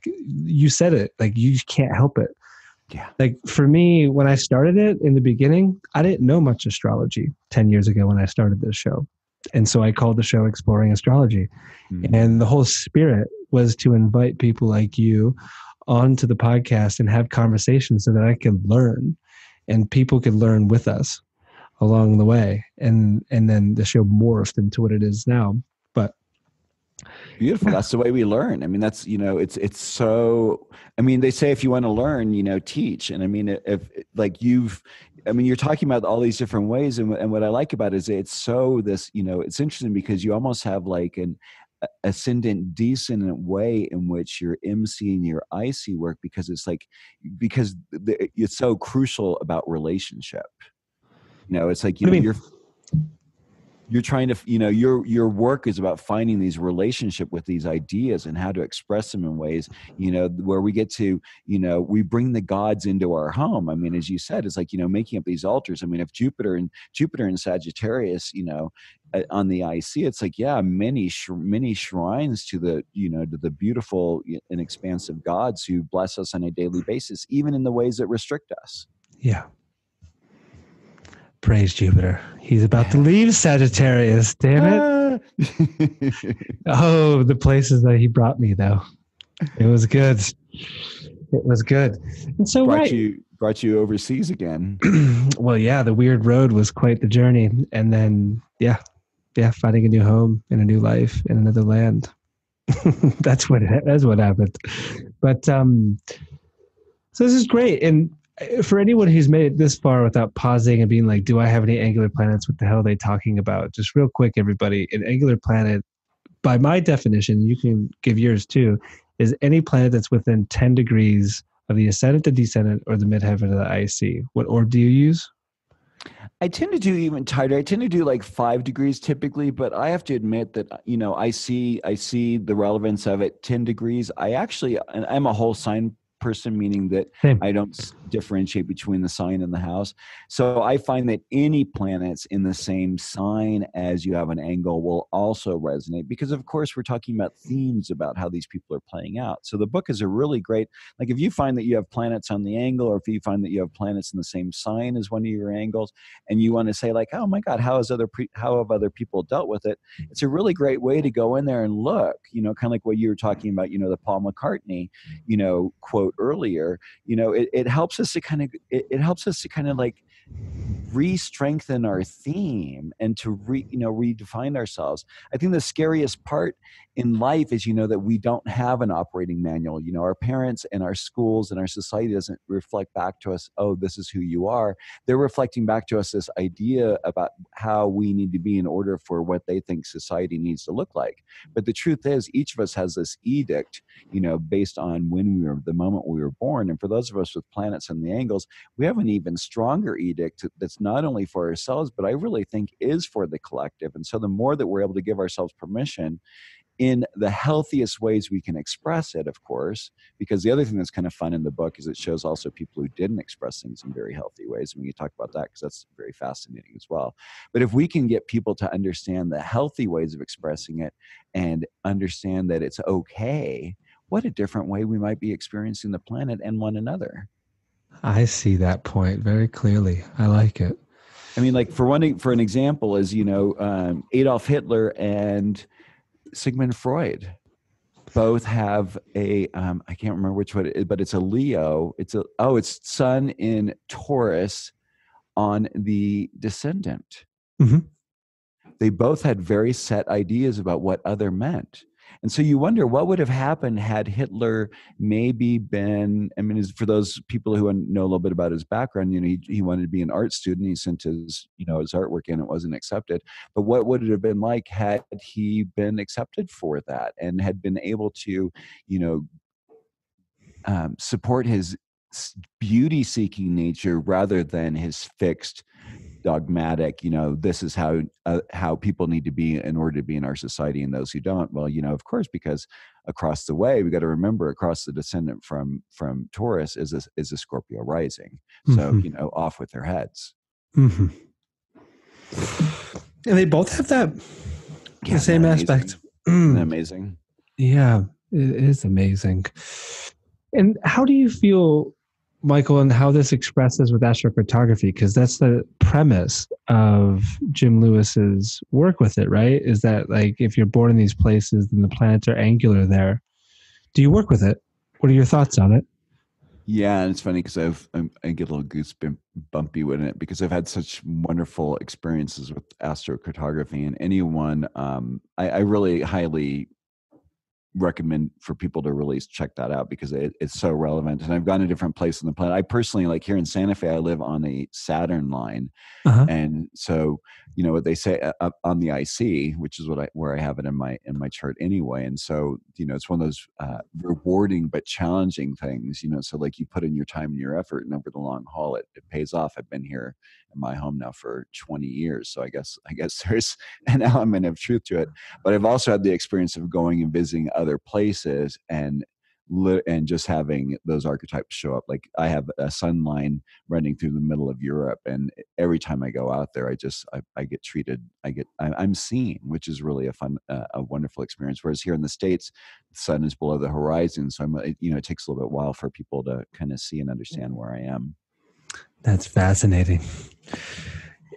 you said it, you can't help it. Yeah. For me, when I started it in the beginning, I didn't know much astrology 10 years ago when I started this show. And so I called the show Exploring Astrology. Mm-hmm. And the whole spirit was to invite people like you onto the podcast and have conversations so that I could learn and people could learn with us along the way. And then the show morphed into what it is now. But beautiful. That's the way we learn. I mean, that's, it's so, I mean, they say if you want to learn, teach. And I mean, you're talking about all these different ways. And what I like about it is it's so this, it's interesting because you almost have an ascendant descendant way in which your MC and your IC work, because it's it's so crucial about relationship. It's like, you're trying to, your work is about finding these relationship with these ideas and how to express them in ways, where we get to, we bring the gods into our home. I mean, as you said, it's like, making up these altars. I mean, if Jupiter and Sagittarius, on the IC, it's like, yeah, many shrines to the, to the beautiful and expansive gods who bless us on a daily basis, even in the ways that restrict us. Yeah. Praise Jupiter. He's about to leave Sagittarius. Damn it. Oh, the places that he brought me, though. It was good. It was good. And so, brought you overseas again. Well, yeah, the weird road was quite the journey. And then, yeah, finding a new home and a new life in another land. That's what happened. But so this is great. And for anyone who's made it this far without pausing and being like, do I have any angular planets? What the hell are they talking about? Just real quick, everybody, an angular planet, by my definition, you can give yours too, is any planet that's within 10 degrees of the ascendant, the descendant, or the midheaven of the IC. What orb do you use? I tend to do even tighter. I tend to do like 5 degrees typically, but I have to admit that, I see the relevance of it. 10 degrees. And I'm a whole sign person, meaning that Same. I don't differentiate between the sign and the house. So I find that any planets in the same sign as you have an angle will also resonate, because of course we're talking about themes about how these people are playing out. So the book is a really great, like if you find that you have planets on the angle, or if you find that you have planets in the same sign as one of your angles, and you want to say like, oh my God, how have other people dealt with it? It's a really great way to go in there and look, kind of like what you were talking about, the Paul McCartney, quote earlier. It helps us to kind of like re-strengthen our theme and to redefine ourselves. I think the scariest part in life is that we don't have an operating manual. Our parents and our schools and our society doesn't reflect back to us, oh, this is who you are. They're reflecting back to us this idea about how we need to be in order for what they think society needs to look like. But the truth is, each of us has this edict, based on the moment we were born. And for those of us with planets and the angles, we have an even stronger edict that's not only for ourselves, but I really think is for the collective. And so the more that we're able to give ourselves permission in the healthiest ways we can express it, of course, because the other thing that's kind of fun in the book is it shows also people who didn't express things in very healthy ways. And we can talk about that because that's very fascinating as well. But if we can get people to understand the healthy ways of expressing it and understand that it's okay, what a different way we might be experiencing the planet and one another. I see that point very clearly. I like it. I mean, like for an example is, Adolf Hitler and Sigmund Freud both have a, I can't remember which one it is, but it's a Leo. It's Sun in Taurus on the descendant. Mm-hmm. They both had very set ideas about what other meant. And so you wonder what would have happened had Hitler maybe been, for those people who know a little bit about his background, he wanted to be an art student. He sent his artwork in, it wasn't accepted. But what would it have been like had he been accepted for that and had been able to, support his beauty-seeking nature rather than his fixed dogmatic, this is how people need to be in order to be in our society, and those who don't, well, of course, because across the way, we got to remember, across the descendant from Taurus is a Scorpio rising. So, Mm-hmm. Off with their heads. Mm-hmm. And they both have that the same aspect. Isn't that amazing? Yeah, it is amazing. And how do you feel, Michael, and how this expresses with astrocartography? Because that's the premise of Jim Lewis's work with it, right? Is that like if you're born in these places, then the planets are angular there. Do you work with it? What are your thoughts on it? Yeah, and it's funny because I get a little goosebumpy with it because I've had such wonderful experiences with astrocartography, and anyone, I really highly recommend for people to really check that out because it's so relevant. And I've gone to different places on the planet. I personally, like here in Santa Fe, I live on a Saturn line. Uh-huh. And so, what they say on the IC, which is where I have it in my chart anyway. And so, it's one of those rewarding but challenging things, so like you put in your time and your effort, and over the long haul, it pays off. I've been here in my home now for 20 years. So I guess there's an element of truth to it, but I've also had the experience of going and visiting other places and and just having those archetypes show up. Like I have a sun line running through the middle of Europe, and every time I go out there, I get treated. I'm seen, which is really a wonderful experience. Whereas here in the States, the sun is below the horizon, so it takes a little bit while for people to kind of see and understand where I am. That's fascinating.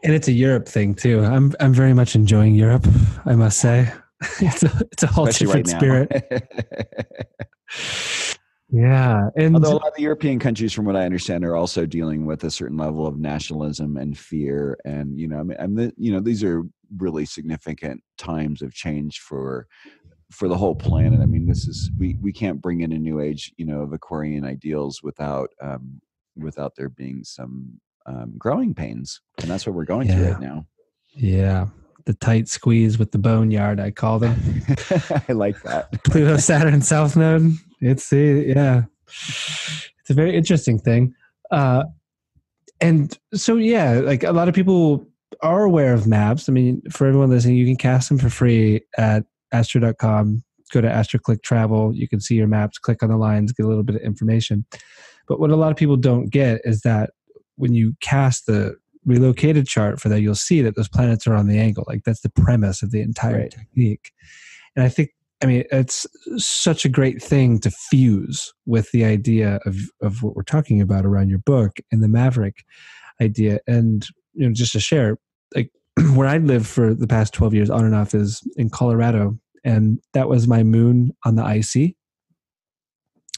And it's a Europe thing too. I'm very much enjoying Europe, I must say. It's a whole Especially different spirit. Yeah. And although a lot of the European countries, from what I understand, are also dealing with a certain level of nationalism and fear. And, these are really significant times of change for the whole planet. I mean, we can't bring in a new age, of Aquarian ideals without there being some growing pains. And that's what we're going through right now. Yeah. The tight squeeze with the boneyard, I call them. I like that. Pluto, Saturn, South Node. It's a very interesting thing. And so, like a lot of people are aware of maps. I mean, for everyone listening, you can cast them for free at astro.com. Go to AstroClick Travel. You can see your maps, click on the lines, get a little bit of information. But what a lot of people don't get is that when you cast the relocated chart for that, you'll see that those planets are on the angle. Like that's the premise of the entire technique. And I think, it's such a great thing to fuse with the idea of what we're talking about around your book and the maverick idea. And, just to share, like where I lived for the past 12 years on and off is in Colorado. And that was my moon on the IC.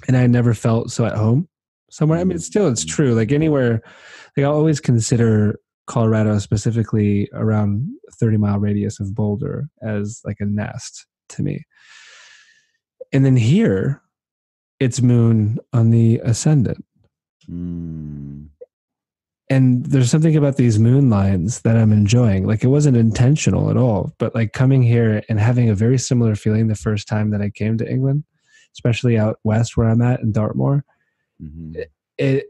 And I never felt so at home somewhere. I mean, it's true. Like anywhere, like I'll always consider Colorado, specifically around 30-mile radius of Boulder, as like a nest to me. And then here, it's moon on the ascendant. And there's something about these moon lines that I'm enjoying. Like it wasn't intentional at all, but like coming here and having a very similar feeling the first time that I came to England, especially out west where I'm at in Dartmoor. It's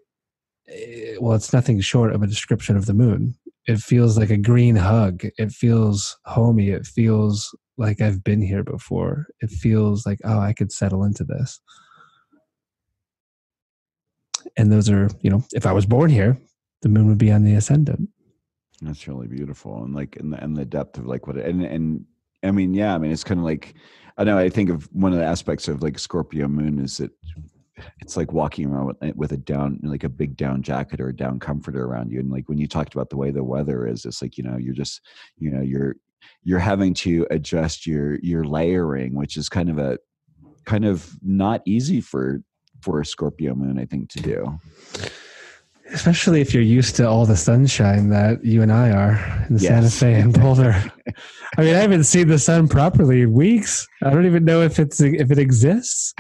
nothing short of a description of the moon. It feels like a green hug. It feels homey. It feels like I've been here before. It feels like, oh, I could settle into this. And those are, if I was born here, the moon would be on the ascendant. That's really beautiful. And like, and the depth of like what, and I mean, it's kind of like, I think of one of the aspects of like Scorpio moon is that it's like walking around with a down, like a big down jacket or a down comforter around you. And like when you talked about the way the weather is, it's like, you're just, you're having to adjust your layering, which is kind of not easy for a Scorpio moon, I think, to do. Especially if you're used to all the sunshine that you and I are in Santa Fe and Boulder. I mean, I haven't seen the sun properly in weeks. I don't even know if it exists.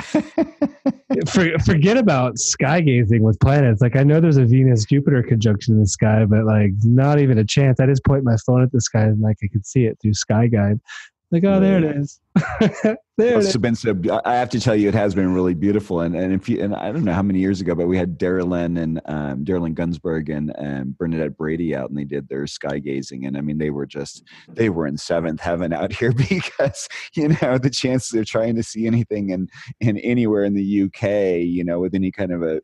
Forget about sky gazing with planets. Like I know there's a Venus-Jupiter conjunction in the sky, but like not even a chance. I just point my phone at the sky and like I can see it through Sky Guide. Like, oh, there it is. I have to tell you, it has been really beautiful. And I don't know how many years ago, but we had Darylyn Gunsberg and Bernadette Brady out, and they did their sky gazing. And I mean, they were in seventh heaven out here because, the chances of trying to see anything in anywhere in the UK, with any kind of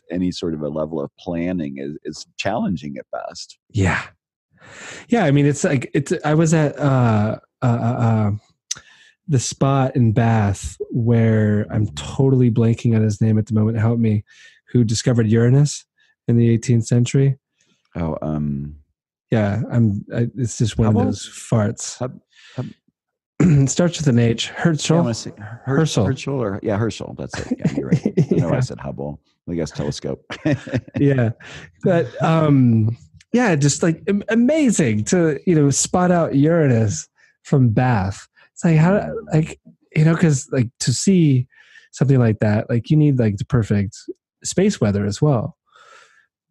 any sort of a level of planning is challenging at best. Yeah. Yeah. I mean, I was at, the spot in Bath where I'm totally blanking on his name at the moment. Help me. Who discovered Uranus in the 18th century? Oh, yeah. It's just one Hubble? of those farts. It starts with an H. Herschel. Herschel. Herschel. That's it. Yeah, you're right. I know I said Hubble. I guess telescope. Yeah, but just like amazing to spot out Uranus from Bath. It's like because like to see something like that, like you need like the perfect space weather as well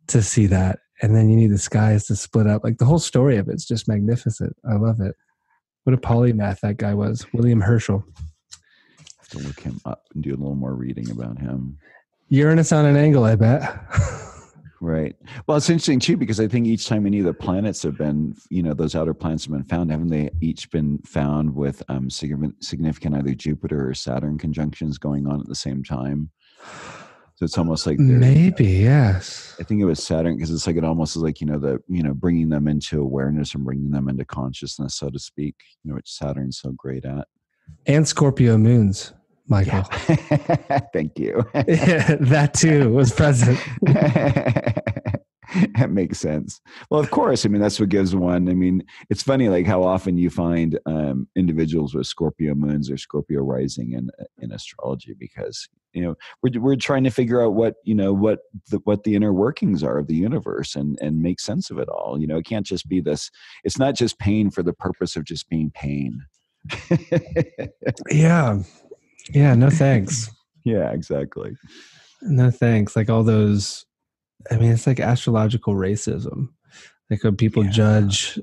to see that, and then you need the skies to split up. Like the whole story of it's just magnificent. I love it. What a polymath that guy was, William Herschel. I have to look him up and do a little more reading about him. Uranus on an angle, I bet. Right. Well, it's interesting too, because I think each time any of the planets have been, those outer planets have been found, haven't they each been found with significant either Jupiter or Saturn conjunctions going on at the same time? So it's almost like maybe, yes. I think it was Saturn, because it's like, it almost is like, bringing them into awareness and bringing them into consciousness, so to speak, which Saturn's so great at. And Scorpio moons, Michael. Yeah. Thank you. Yeah, that too was present. That makes sense. Well, of course. I mean, that's what gives one. I mean, it's funny, like how often you find individuals with Scorpio moons or Scorpio rising in astrology, because we're trying to figure out what the inner workings are of the universe and make sense of it all. It can't just be this. It's not just pain for the purpose of just being pain. Yeah. No thanks. Yeah, exactly. No thanks. Like all those. I mean, it's like astrological racism. Like when people judge,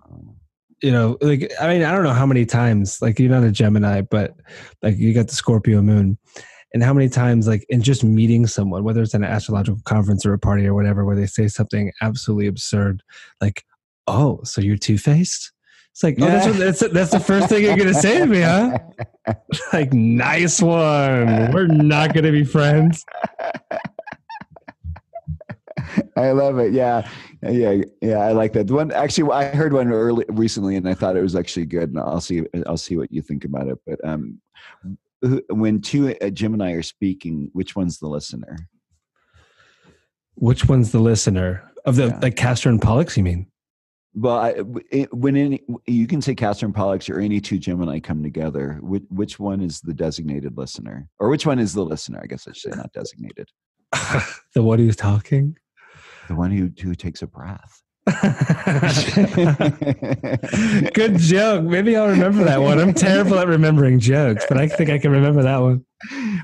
like, I mean, I don't know how many times, like, you're not a Gemini, but like you got the Scorpio moon, and how many times, like, in just meeting someone, whether it's an astrological conference or a party or whatever, where they say something absolutely absurd, like, oh, so you're two-faced? It's like, oh, that's the first thing you're going to say to me, huh? Like, nice one. We're not going to be friends. I love it. Yeah. I like that. One, actually, I heard one recently, and I thought it was actually good. And I'll see what you think about it. But when two Gemini are speaking, which one's the listener? Which one's the listener of the like Castor and Pollux? You mean? Well, you can say Castor and Pollux or any two Gemini come together. Which one is the designated listener, or which one is the listener? I guess I should say, not designated. The one who's talking. The one who takes a breath. Good joke. Maybe I'll remember that one. I'm terrible at remembering jokes, but I think I can remember that one.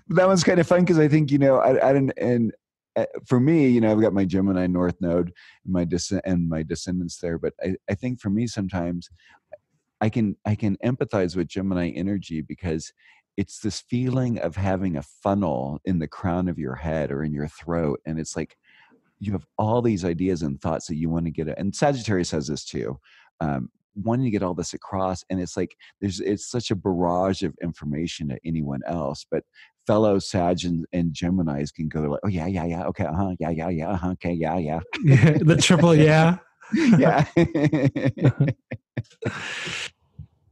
That one's kind of fun because I think, I didn't, and for me, I've got my Gemini North Node and my descendants there. But I think for me, sometimes I can empathize with Gemini energy, because it's this feeling of having a funnel in the crown of your head or in your throat. And it's like, you have all these ideas and thoughts that you want to get at. And Sagittarius has this too, wanting to get all this across. And it's like, it's such a barrage of information to anyone else, but fellow Sag and Geminis can go like, oh yeah. Okay. Yeah. Okay. Yeah. The triple. Yeah. Yeah.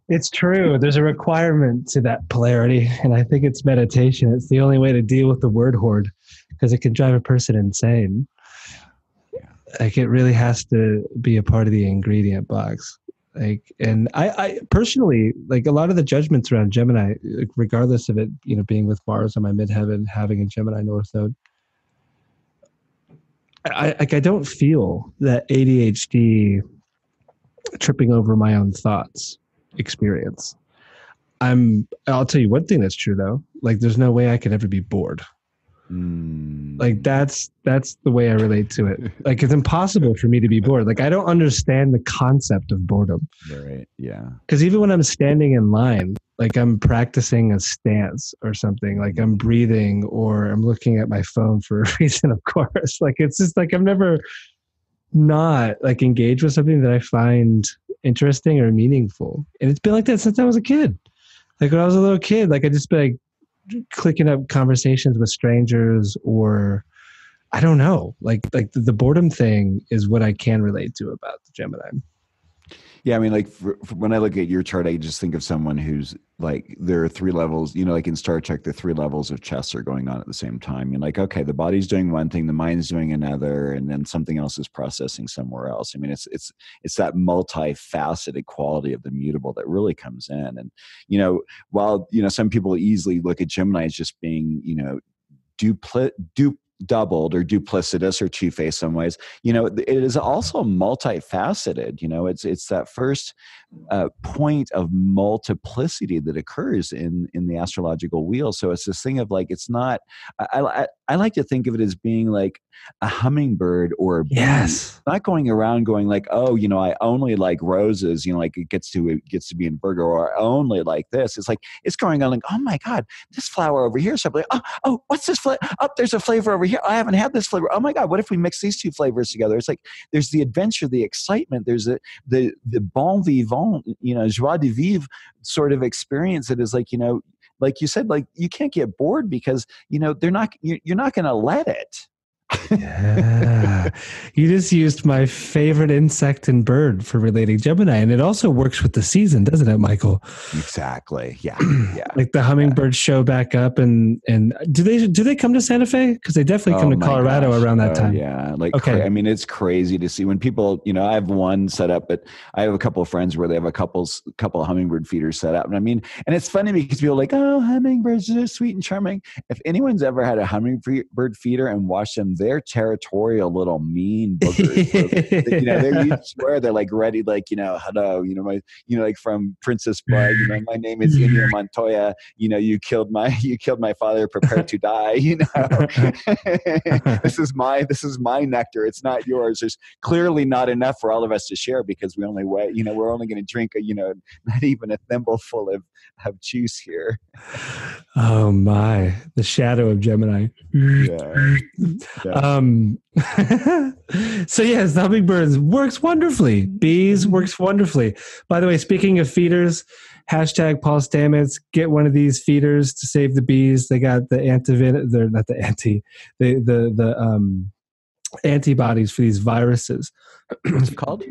It's true. There's a requirement to that polarity. And I think it's meditation. It's the only way to deal with the word horde, because it can drive a person insane. Like, it really has to be a part of the ingredient box. Like, and I personally, like, a lot of the judgments around Gemini, regardless of it, being with Mars on my midheaven, having a Gemini North Node, I don't feel that ADHD tripping over my own thoughts experience. I'll tell you one thing that's true though. Like, there's no way I could ever be bored. Like, that's the way I relate to it. Like, it's impossible for me to be bored. Like, I don't understand the concept of boredom. Right. Yeah. Because even when I'm standing in line, like, I'm practicing a stance or something, like I'm breathing or I'm looking at my phone for a reason, of course. Like, it's just like, I'm never not like engaged with something that I find interesting or meaningful. And it's been like that since I was a kid. Like, when I was a little kid, like, I'd just be like, clicking up conversations with strangers, or I don't know, like the boredom thing is what I can relate to about the Gemini. Yeah, I mean, like when I look at your chart, I just think of someone who's like, there are three levels, like in Star Trek, the three levels of chess are going on at the same time. You're like, okay, the body's doing one thing, the mind's doing another, and then something else is processing somewhere else. I mean, it's that multifaceted quality of the mutable that really comes in. And, while, some people easily look at Gemini as just being, doubled or duplicitous or two-faced some ways, it is also multifaceted. It's that first point of multiplicity that occurs in the astrological wheel. So it's this thing of like, it's not, I like to think of it as being like a hummingbird or a bee. Yes. Not going around going like, oh, I only like roses, like it gets to be in Virgo, or I only like this. It's like, it's going on like, oh my God, this flower over here. So I'm like, oh, what's this flavor? Oh, there's a flavor over here. I haven't had this flavor. Oh my God, what if we mix these two flavors together? It's like, there's the adventure, the excitement. There's the bon vivant, joie de vivre sort of experience. It is like, like you said, like you can't get bored because, you're not going to let it. Yeah. You just used my favorite insect and bird for relating Gemini, and it also works with the season, doesn't it, Michael? Exactly. Yeah. Yeah. Like the hummingbirds show back up, and do they come to Santa Fe? Because they definitely come to Colorado around that time. Yeah. Like, okay. I mean, it's crazy to see when people, I have one set up, but I have a couple of friends where they have a couple of hummingbird feeders set up. And I mean, and it's funny because people are like, oh, hummingbirds are sweet and charming. If anyone's ever had a hummingbird feeder and watched them, they're territorial little mean boogers. You swear they're like ready, like, hello, like from Princess Bride, my name is Inigo Montoya, you killed my father, prepare to die, this is my nectar, it's not yours. There's clearly not enough for all of us to share because we only weigh, we're only going to drink not even a thimbleful of juice here. Oh my, the shadow of Gemini. Yeah. So yes, the hummingbirds works wonderfully. Bees works wonderfully. By the way, speaking of feeders, hashtag Paul Stamets, get one of these feeders to save the bees. They got the antibodies for these viruses. What's it called?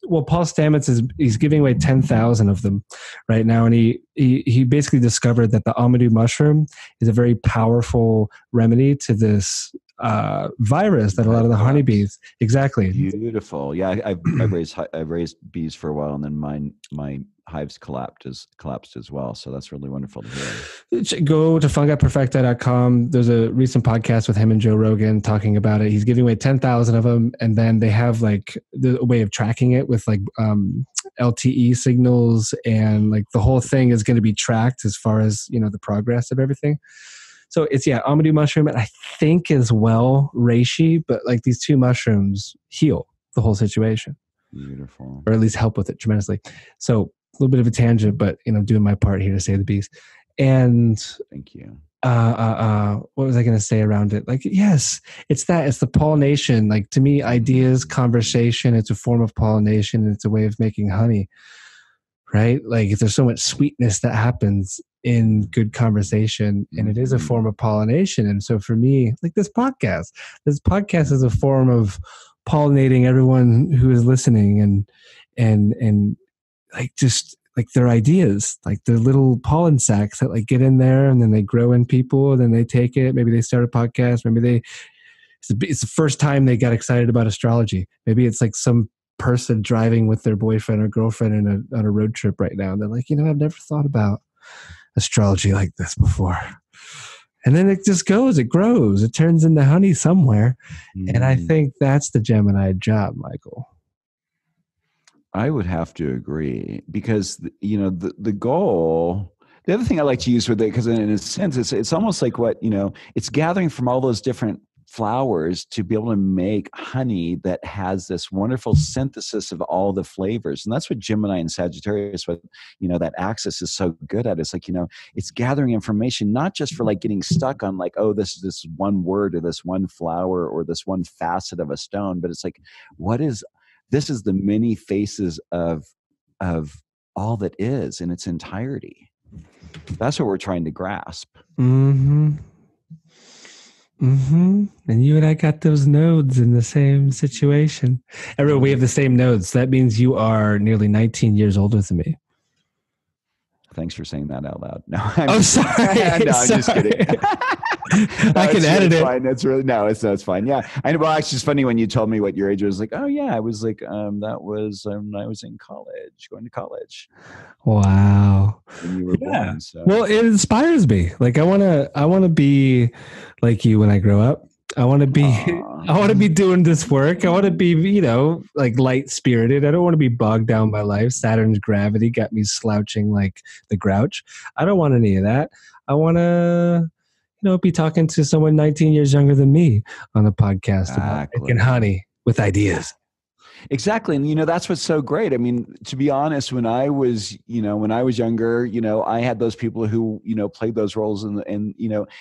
Well, Paul Stamets he's giving away 10,000 of them right now, and he basically discovered that the amadou mushroom is a very powerful remedy to this virus that a lot of the honeybees. Exactly. Beautiful. Yeah, I've raised bees for a while, and then my hives collapsed as well. So that's really wonderful to hear. Go to fungiperfecta.com. There's a recent podcast with him and Joe Rogan talking about it. He's giving away 10,000 of them, and then they have like the way of tracking it with like LTE signals, and like the whole thing is going to be tracked as far as the progress of everything. So it's amadou mushroom, and I think as well reishi, but like these two mushrooms heal the whole situation. Beautiful. Or at least help with it tremendously. So a little bit of a tangent, but doing my part here to save the bees. And thank you. What was I going to say around it? Like, yes, it's the pollination. Like, to me, ideas, conversation, it's a form of pollination. And it's a way of making honey, right? Like, there's so much sweetness that happens in good conversation, and it is a form of pollination. And so for me, like this podcast is a form of pollinating everyone who is listening, and like just like their ideas, like the little pollen sacs that like get in there, and then they grow in people, and then they take it. Maybe they start a podcast. Maybe it's the first time they got excited about astrology. Maybe it's like some person driving with their boyfriend or girlfriend on a road trip right now, and they're like, I've never thought about astrology like this before. And then it just goes, it grows, it turns into honey somewhere. And I think that's the Gemini job, Michael. I would have to agree, because the goal, the other thing I like to use with it, because in a sense it's almost like what it's gathering from all those different flowers to be able to make honey that has this wonderful synthesis of all the flavors. And that's what Gemini and Sagittarius, what that axis is so good at. It's like it's gathering information, not just for like getting stuck on like, oh, this one word or this one flower or this one facet of a stone, but it's like, this is the many faces of all that is in its entirety. That's what we're trying to grasp. And you and I got those nodes in the same situation. Everyone, we have the same nodes. That means you are nearly 19 years older than me. Thanks for saying that out loud. No, I'm sorry. I'm just kidding. I can edit it. Fine. That's really it's fine. Yeah, I know. Well, actually, it's funny when you told me what your age was. Like, oh yeah, I was like, that was I was in college, going to college. Wow. When you were born. So. Well, it inspires me. Like, I wanna be like you when I grow up. I want to be, I want to be doing this work. I want to be, like light spirited. I don't want to be bogged down by life. Saturn's gravity got me slouching like the Grouch. I don't want any of that. I want to, be talking to someone 19 years younger than me on the podcast about making honey with ideas. Exactly. And, that's what's so great. I mean, to be honest, when I was younger, I had those people who, played those roles and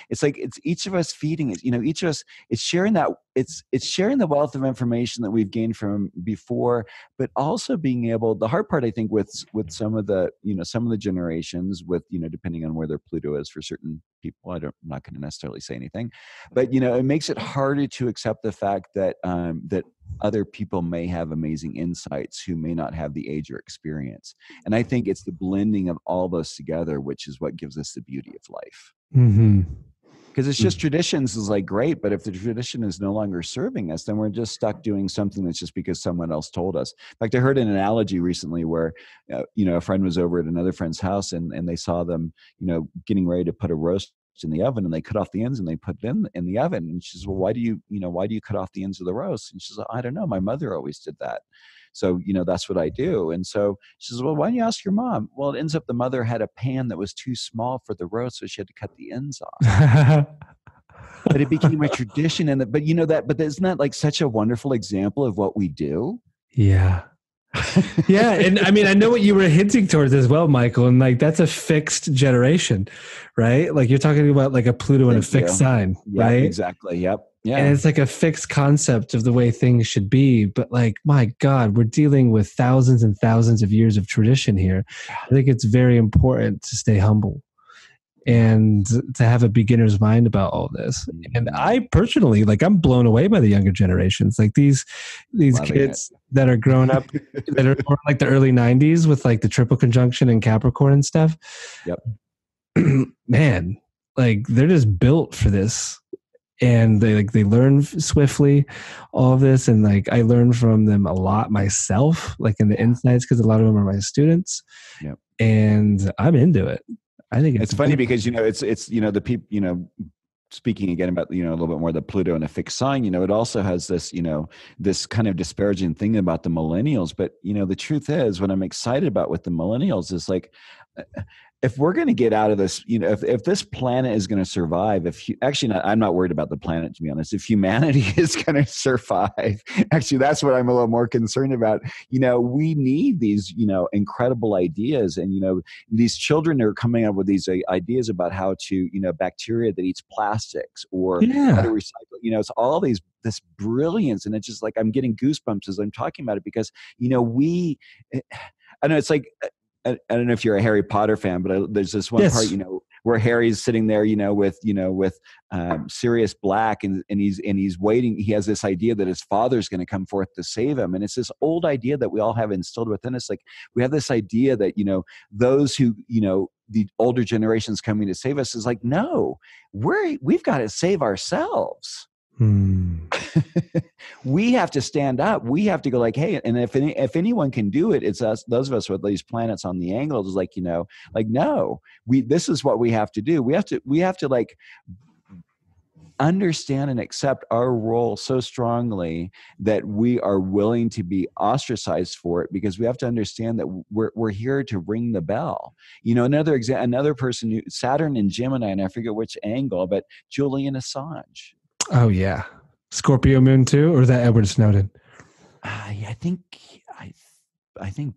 it's like, it's each of us feeding it, each of us, it's sharing the wealth of information that we've gained from before, but also being able, the hard part, I think with some of the, some of the generations with, depending on where their Pluto is for certain people, I'm not going to necessarily say anything, but, it makes it harder to accept the fact that, that other people may have amazing insights who may not have the age or experience. And I think it's the blending of all those together, which is what gives us the beauty of life. Mm-hmm. Because it's just traditions is like great, but if the tradition is no longer serving us, then we're just stuck doing something that's just because someone else told us. In fact, I heard an analogy recently where, a friend was over at another friend's house and they saw them, getting ready to put a roast in the oven, and they cut off the ends and they put it in the oven. And she says, well, why do you cut off the ends of the roast? And she says, I don't know. My mother always did that. So, that's what I do. And so she says, well, why don't you ask your mom? Well, it ends up the mother had a pan that was too small for the roast, so she had to cut the ends off. But it became a tradition. But isn't that like such a wonderful example of what we do? Yeah. Yeah. And I mean, I know what you were hinting towards as well, Michael. And like, that's a fixed generation, right? Like you're talking about like a Pluto and a fixed sign, right? Exactly. Yep. Yeah. And it's like a fixed concept of the way things should be. But like, my God, we're dealing with thousands and thousands of years of tradition here. I think it's very important to stay humble and to have a beginner's mind about all this. And I personally, like, I'm blown away by the younger generations. Like these kids that are growing up that are more like the early 90s with like the triple conjunction and Capricorn and stuff. Yep. Man, like they're just built for this. And they learn swiftly all of this. And like, I learn from them a lot myself, like in the insights, because a lot of them are my students. Yep. And I'm into it. I think it's funny because, it's the people, speaking again about, a little bit more the Pluto and a fixed sign, it also has this, this kind of disparaging thing about the millennials. But, the truth is what I'm excited about with the millennials is like, if we're going to get out of this, if this planet is going to survive, I'm not worried about the planet, to be honest. If humanity is going to survive, actually, that's what I'm a little more concerned about. We need these, incredible ideas. And, these children are coming up with these ideas about how to, bacteria that eats plastics or how to recycle, it's all this brilliance. And it's just like, I'm getting goosebumps as I'm talking about it because, I know it's like, I don't know if you're a Harry Potter fan, but there's this one part, where Harry's sitting there, with Sirius Black, and he's waiting. He has this idea that his father's going to come forth to save him, and it's this old idea that we all have instilled within us. Like we have this idea that those who the older generations coming to save us is like, no, we've got to save ourselves. We have to stand up. We have to go like, hey, and if anyone can do it, it's us, those of us with these planets on the angles, like, no, this is what we have to do. We have to like understand and accept our role so strongly that we are willing to be ostracized for it, because we have to understand that we're here to ring the bell. Another person, Saturn and Gemini, and I forget which angle, but Julian Assange. Oh yeah, Scorpio moon too, or is that Edward Snowden? Yeah, I think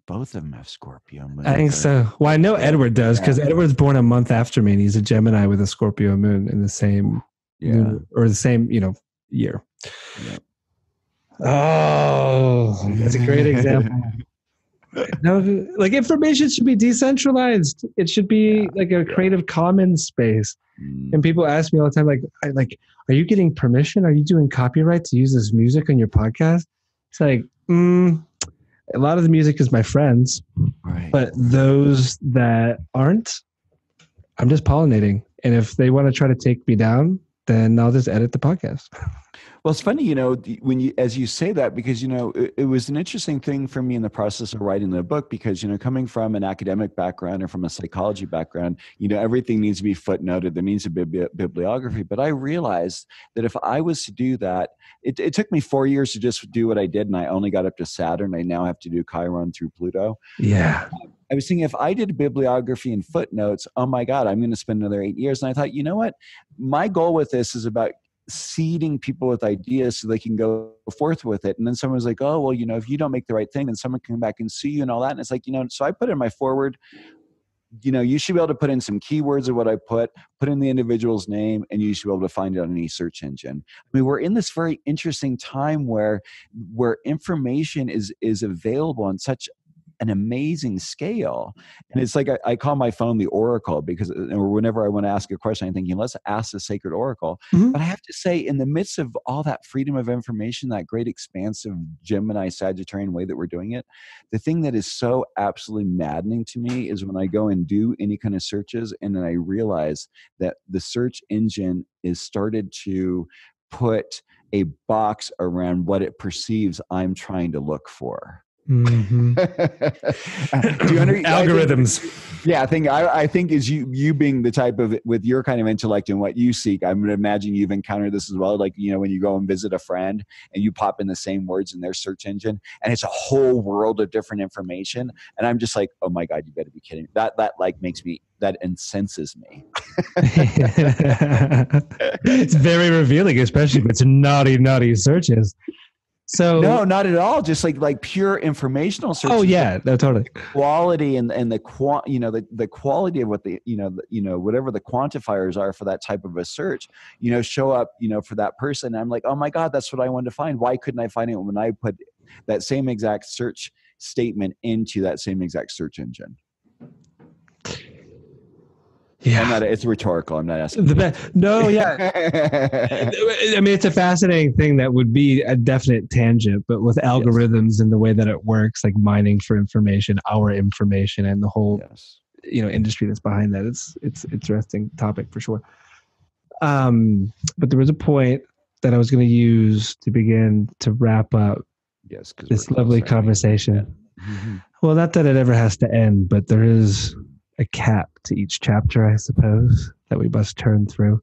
both of them have Scorpio moon. I think so. Well, I know Edward does because Edward's born a month after me, and he's a Gemini with a Scorpio moon in the same or the same year. Yeah. Oh, that's a great example. Like information should be decentralized. It should be like a creative commons space. And people ask me all the time, like, are you getting permission? Are you doing copyright to use this music on your podcast? It's like, a lot of the music is my friends, right? But those that aren't, I'm just pollinating. And if they want to try to take me down, then I'll just edit the podcast. Well, it's funny, as you say that, because, it was an interesting thing for me in the process of writing the book, because, coming from an academic background or from a psychology background, everything needs to be footnoted. There needs to be bibliography. But I realized that if I was to do that, it took me 4 years to just do what I did. And I only got up to Saturn. I now have to do Chiron through Pluto. Yeah. I was thinking, if I did bibliography and footnotes, oh my God, I'm going to spend another 8 years. And I thought, you know what? My goal with this is about seeding people with ideas so they can go forth with it. And then someone's like, oh, well, if you don't make the right thing, then someone can come back and sue you and all that. And it's like, so I put in my forward, you should be able to put in some keywords of what I put in the individual's name, and you should be able to find it on any search engine. I mean, we're in this very interesting time where information is available on such an amazing scale. And it's like, I call my phone the Oracle, because whenever I want to ask a question, I'm thinking, let's ask the sacred Oracle. Mm-hmm. But I have to say, in the midst of all that freedom of information, that great expansive Gemini Sagittarian way that we're doing it, the thing that is so absolutely maddening to me is when I go and do any kind of searches, and then I realize that the search engine is started to put a box around what it perceives I'm trying to look for. Mm-hmm. Do you algorithms? I think is you being the type of, with your kind of intellect and what you seek, I'm going to imagine you've encountered this as well. Like, when you go and visit a friend and you pop in the same words in their search engine, and it's a whole world of different information. And I'm just like, oh my God, you better be kidding. That like makes me, that incenses me. It's very revealing, especially if it's naughty searches. So no, not at all. Just like pure informational searches. Oh yeah, no, totally. Quality and the the quality of what whatever the quantifiers are for that type of a search, show up, for that person. And I'm like, oh my God, that's what I wanted to find. Why couldn't I find it when I put that same exact search statement into that same exact search engine? Yeah, it's rhetorical. I'm not asking. No, yeah. I mean, it's a fascinating thing that would be a definite tangent, but with algorithms and the way that it works, like mining for information, our information, and the whole, industry that's behind that. It's interesting topic for sure. But there was a point that I was going to use to begin to wrap up this lovely conversation. Mm-hmm. Well, not that it ever has to end, but there is a cap to each chapter, I suppose, that we must turn through.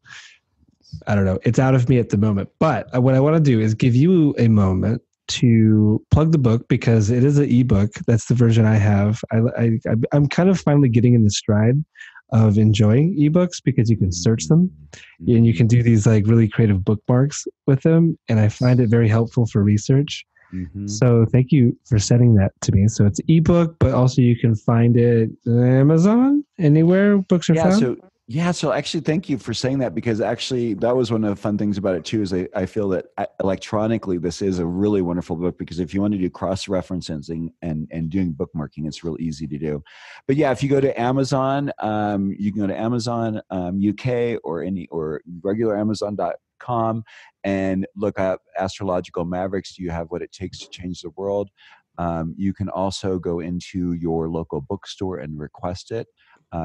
I don't know. It's out of me at the moment. But what I want to do is give you a moment to plug the book, because it is an ebook. That's the version I have. I'm kind of finally getting in the stride of enjoying ebooks, because you can search them and you can do these like really creative bookmarks with them. And I find it very helpful for research. Mm-hmm. So thank you for sending that to me. So it's ebook, but also you can find it on Amazon, anywhere books are found. So actually, thank you for saying that, because actually that was one of the fun things about it too, is I feel that electronically this is a really wonderful book, because if you want to do cross-referencing and doing bookmarking, it's real easy to do. But yeah, if you go to Amazon, you can go to Amazon UK or regular Amazon.com and look up Astrological Mavericks. Do you have what it takes to change the world? You can also go into your local bookstore and request it.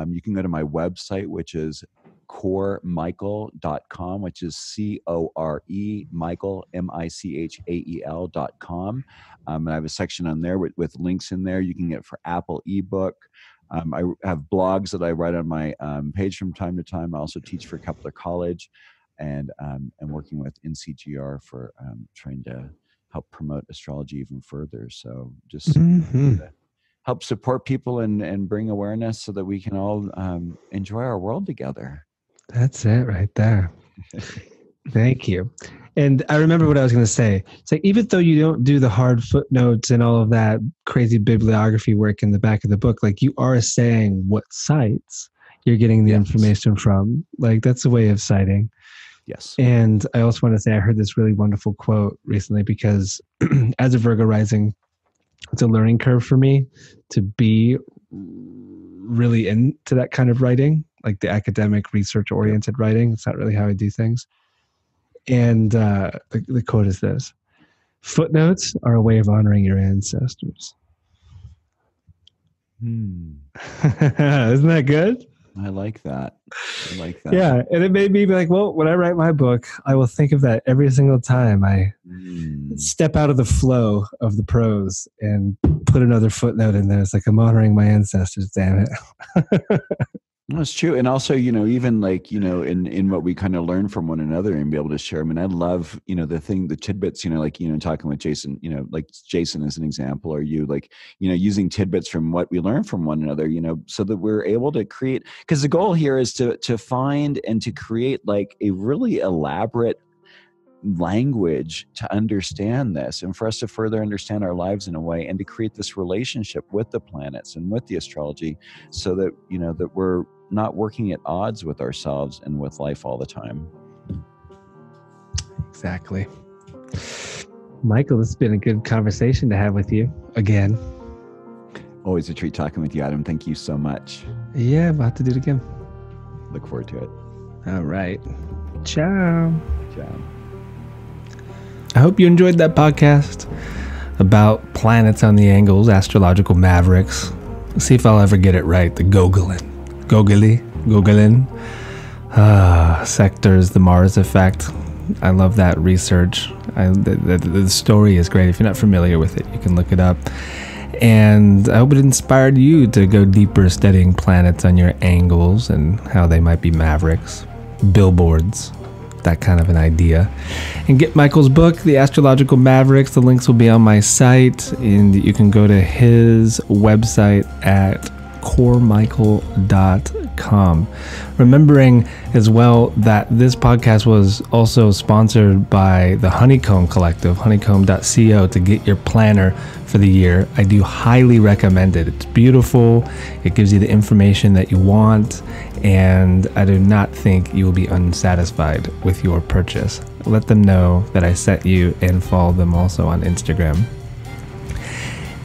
You can go to my website, which is coremichael.com, which is CORE Michael, MICHAEL.com. And I have a section on there with links in there. You can get it for Apple ebook. I have blogs that I write on my page from time to time. I also teach for Kepler College, and I'm working with NCGR for trying to help promote astrology even further. So just help support people and bring awareness so that we can all enjoy our world together. That's it right there. Thank you. And I remember what I was going to say. It's like, even though you don't do the hard footnotes and all of that crazy bibliography work in the back of the book, like, you are saying what sites you're getting the information from. Like, that's a way of citing. Yes. And I also want to say, I heard this really wonderful quote recently, because as a Virgo rising, it's a learning curve for me to be really into that kind of writing, like the academic research oriented writing. It's not really how I do things. And the quote is this: footnotes are a way of honoring your ancestors. Isn't that good? I like that. I like that. Yeah, and it made me be like, well, when I write my book, I will think of that every single time I step out of the flow of the prose and put another footnote in there. It's like I'm honoring my ancestors, damn it. That's true. And also, even like, in what we kind of learn from one another and be able to share. I mean, I love, the tidbits, like, talking with Jason, like Jason as an example, or you like, using tidbits from what we learn from one another, so that we're able to create, because the goal here is to find and to create like a really elaborate language to understand this, and for us to further understand our lives in a way, and to create this relationship with the planets and with the astrology, so that that we're not working at odds with ourselves and with life all the time. Exactly. Michael, this has been a good conversation to have with you again. Always a treat talking with you, Adam. Thank you so much. Yeah, we'll have to do it again. Look forward to it. All right. Ciao. Ciao. I hope you enjoyed that podcast about planets on the angles, Astrological Mavericks. Let's see if I'll ever get it right. The Gogolin. Sectors, the Mars effect. I love that research. The story is great. If you're not familiar with it, you can look it up. And I hope it inspired you to go deeper studying planets on your angles and how they might be mavericks, billboards, that kind of an idea. And get Michael's book, The Astrological Mavericks. The links will be on my site, and you can go to his website at coremichael.com. Remembering as well that this podcast was also sponsored by the Honeycomb Collective, honeycomb.co, to get your planner for the year. I do highly recommend it. It's beautiful. It gives you the information that you want, and I do not think you will be unsatisfied with your purchase. Let them know that I sent you, and follow them also on Instagram.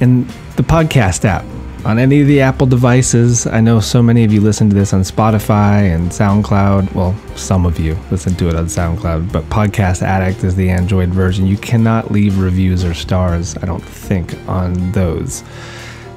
And the podcast app on any of the Apple devices. I know so many of you listen to this on Spotify and SoundCloud. Well, some of you listen to it on SoundCloud, but Podcast Addict is the Android version. You cannot leave reviews or stars, I don't think, on those.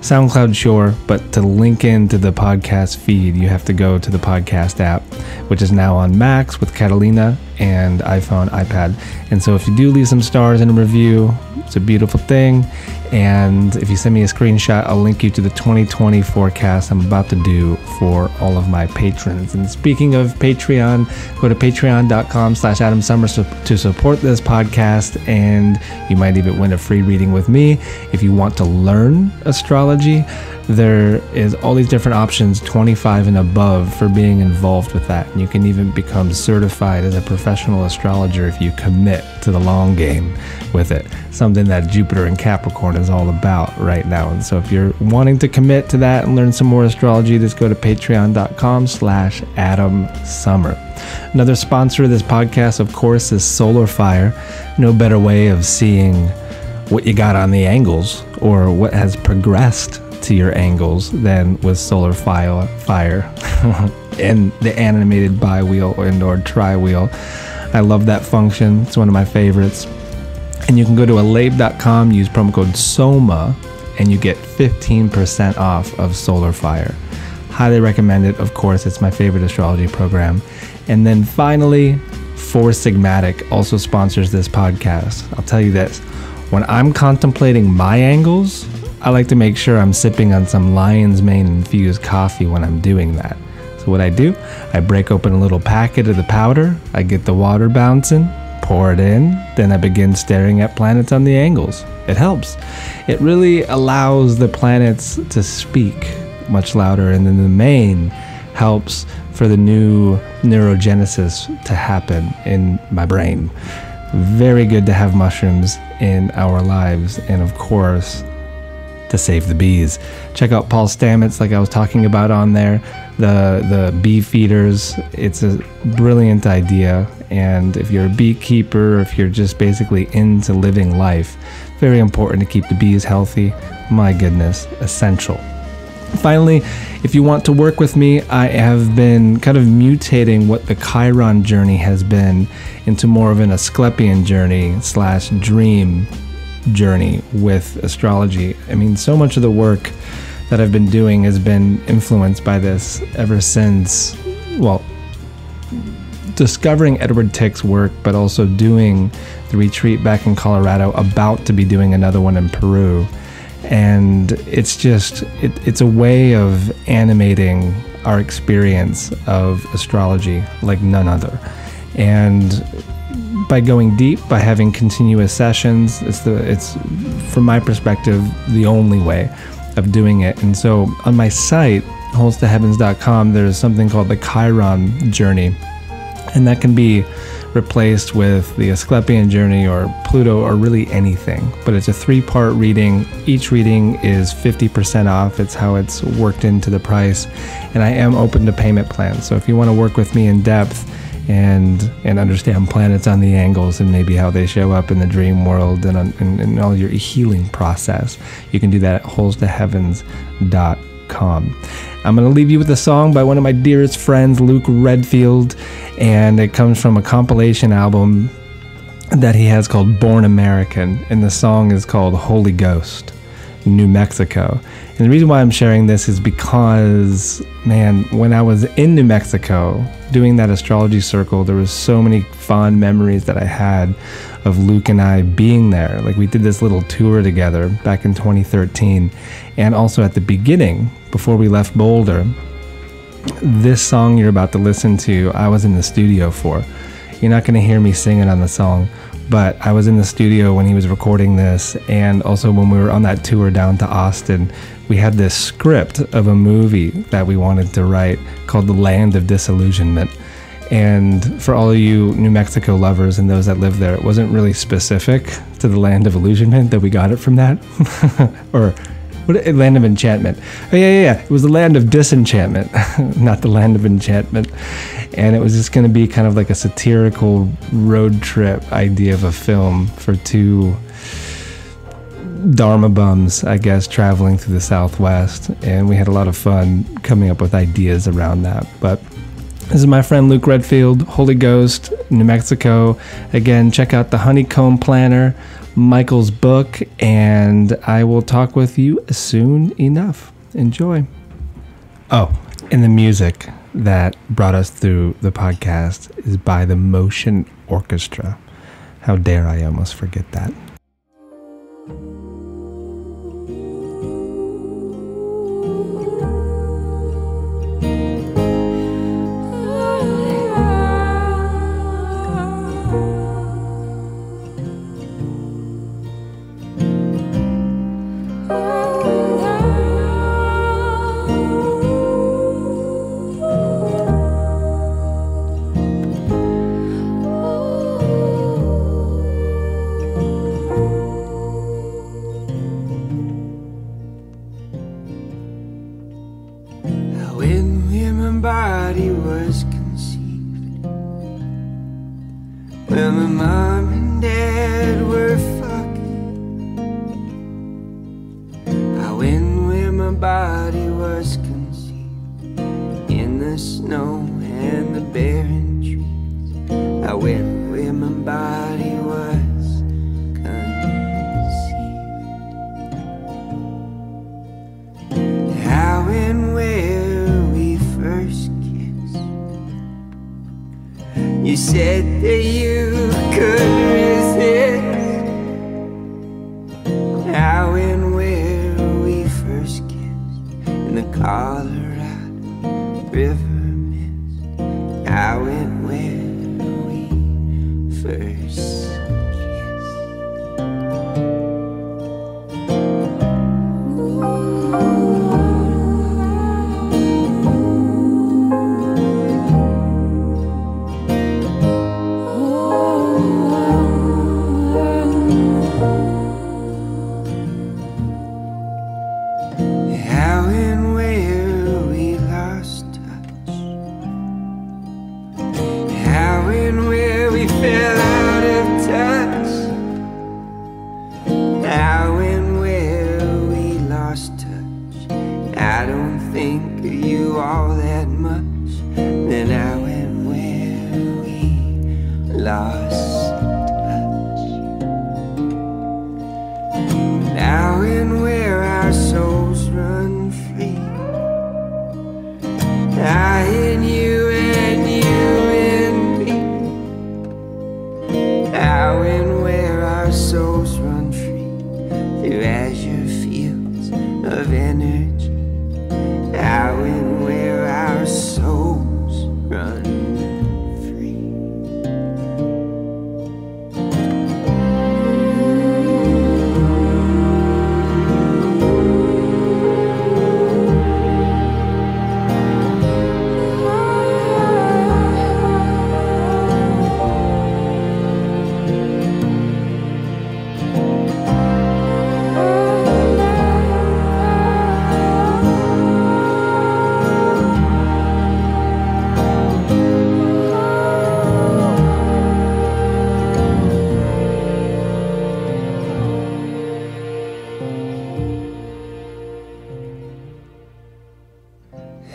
SoundCloud, sure, but to link into the podcast feed, you have to go to the podcast app, which is now on Macs with Catalina and iPhone, iPad. And so if you do leave some stars in a review, it's a beautiful thing. And if you send me a screenshot, I'll link you to the 2020 forecast I'm about to do for all of my patrons. And speaking of Patreon, go to patreon.com/Adam Summers to support this podcast, and you might even win a free reading with me. If you want to learn astrology, there is all these different options, 25 and above, for being involved with that. And you can even become certified as a professional astrologer if you commit to the long game with it. Something that Jupiter and Capricorn is all about right now. And so if you're wanting to commit to that and learn some more astrology, just go to patreon.com/Adam Summer. Another sponsor of this podcast, of course, is Solar Fire. No better way of seeing what you got on the angles, or what has progressed to your angles, than with Solar Fire and the animated bi-wheel or tri-wheel. I love that function. It's one of my favorites. And you can go to alabe.com, use promo code SOMA, and you get 15% off of Solar Fire. Highly recommend it. Of course, it's my favorite astrology program. And then finally, Four Sigmatic also sponsors this podcast. I'll tell you this, when I'm contemplating my angles, I like to make sure I'm sipping on some lion's mane infused coffee when I'm doing that. So what I do, I break open a little packet of the powder, I get the water bouncing, pour it in, then I begin staring at planets on the angles. It helps. It really allows the planets to speak much louder, and then the mane helps for the new neurogenesis to happen in my brain. Very good to have mushrooms in our lives, and of course, to save the bees. Check out Paul Stamets, like I was talking about on there, the bee feeders. It's a brilliant idea, and if you're a beekeeper, or if you're just basically into living life, very important to keep the bees healthy. My goodness, essential. Finally, if you want to work with me, I have been kind of mutating what the Chiron journey has been into more of an Asclepian journey / dream journey with astrology. I mean, so much of the work that I've been doing has been influenced by this ever since, well, discovering Edward Tick's work, but also doing the retreat back in Colorado, about to be doing another one in Peru. And it's just, it's a way of animating our experience of astrology like none other. And by going deep, by having continuous sessions, it's from my perspective, the only way of doing it. And so on my site, holstoheavens.com, there's something called the Chiron journey. And that can be replaced with the Asclepian journey or Pluto or really anything. But it's a 3-part reading. Each reading is 50% off. It's how it's worked into the price. And I am open to payment plans. So if you want to work with me in depth and understand planets on the angles and maybe how they show up in the dream world and all your healing process, you can do that at holstoheavens.com. I'm going to leave you with a song by one of my dearest friends, Luke Redfield, and it comes from a compilation album that he has called Born American, and the song is called Holy Ghost, New Mexico. And the reason why I'm sharing this is because, man, when I was in New Mexico doing that astrology circle, there was so many fond memories that I had of Luke and I being there. Like, we did this little tour together back in 2013, and also at the beginning, before we left Boulder, this song you're about to listen to, I was in the studio for. You're not going to hear me singing on the song, but I was in the studio when he was recording this, and also when we were on that tour down to Austin, we had this script of a movie that we wanted to write called The Land of Disillusionment. And for all of you New Mexico lovers and those that live there, it wasn't really specific to the Land of Illusionment that we got it from that. Or what, Land of Enchantment. Oh yeah. It was the Land of Disenchantment, not the Land of Enchantment. And it was just going to be kind of like a satirical road trip idea of a film for two Dharma bums, I guess, traveling through the Southwest. And we had a lot of fun coming up with ideas around that. But this is my friend Luke Redfield, Holy Ghost, New Mexico. Again, check out the Honeycomb Planner, Michael's book, and I will talk with you soon enough. Enjoy. Oh, and the music that brought us through the podcast is by the Motion Orchestra. How dare I almost forget that. body was conceived, when my mom and dad were fucking. I went where my body was conceived, in the snow and the barren trees. I went where my body was conceived. How and where we first kissed, you said that you couldn't resist. How and where we first kissed, in the Colorado River mist. How and where we first kissed. How and where we lost touch, how and where we fell out of touch. our souls run free through azure fields of energy. How and where our souls run free.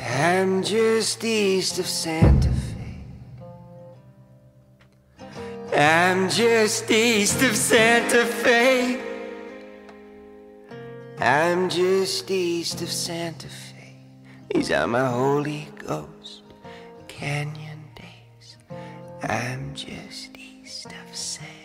I'm just east of Santa Fe. I'm just east of Santa Fe. I'm just east of Santa Fe. These are my Holy Ghost Canyon days. I'm just east of Santa Fe.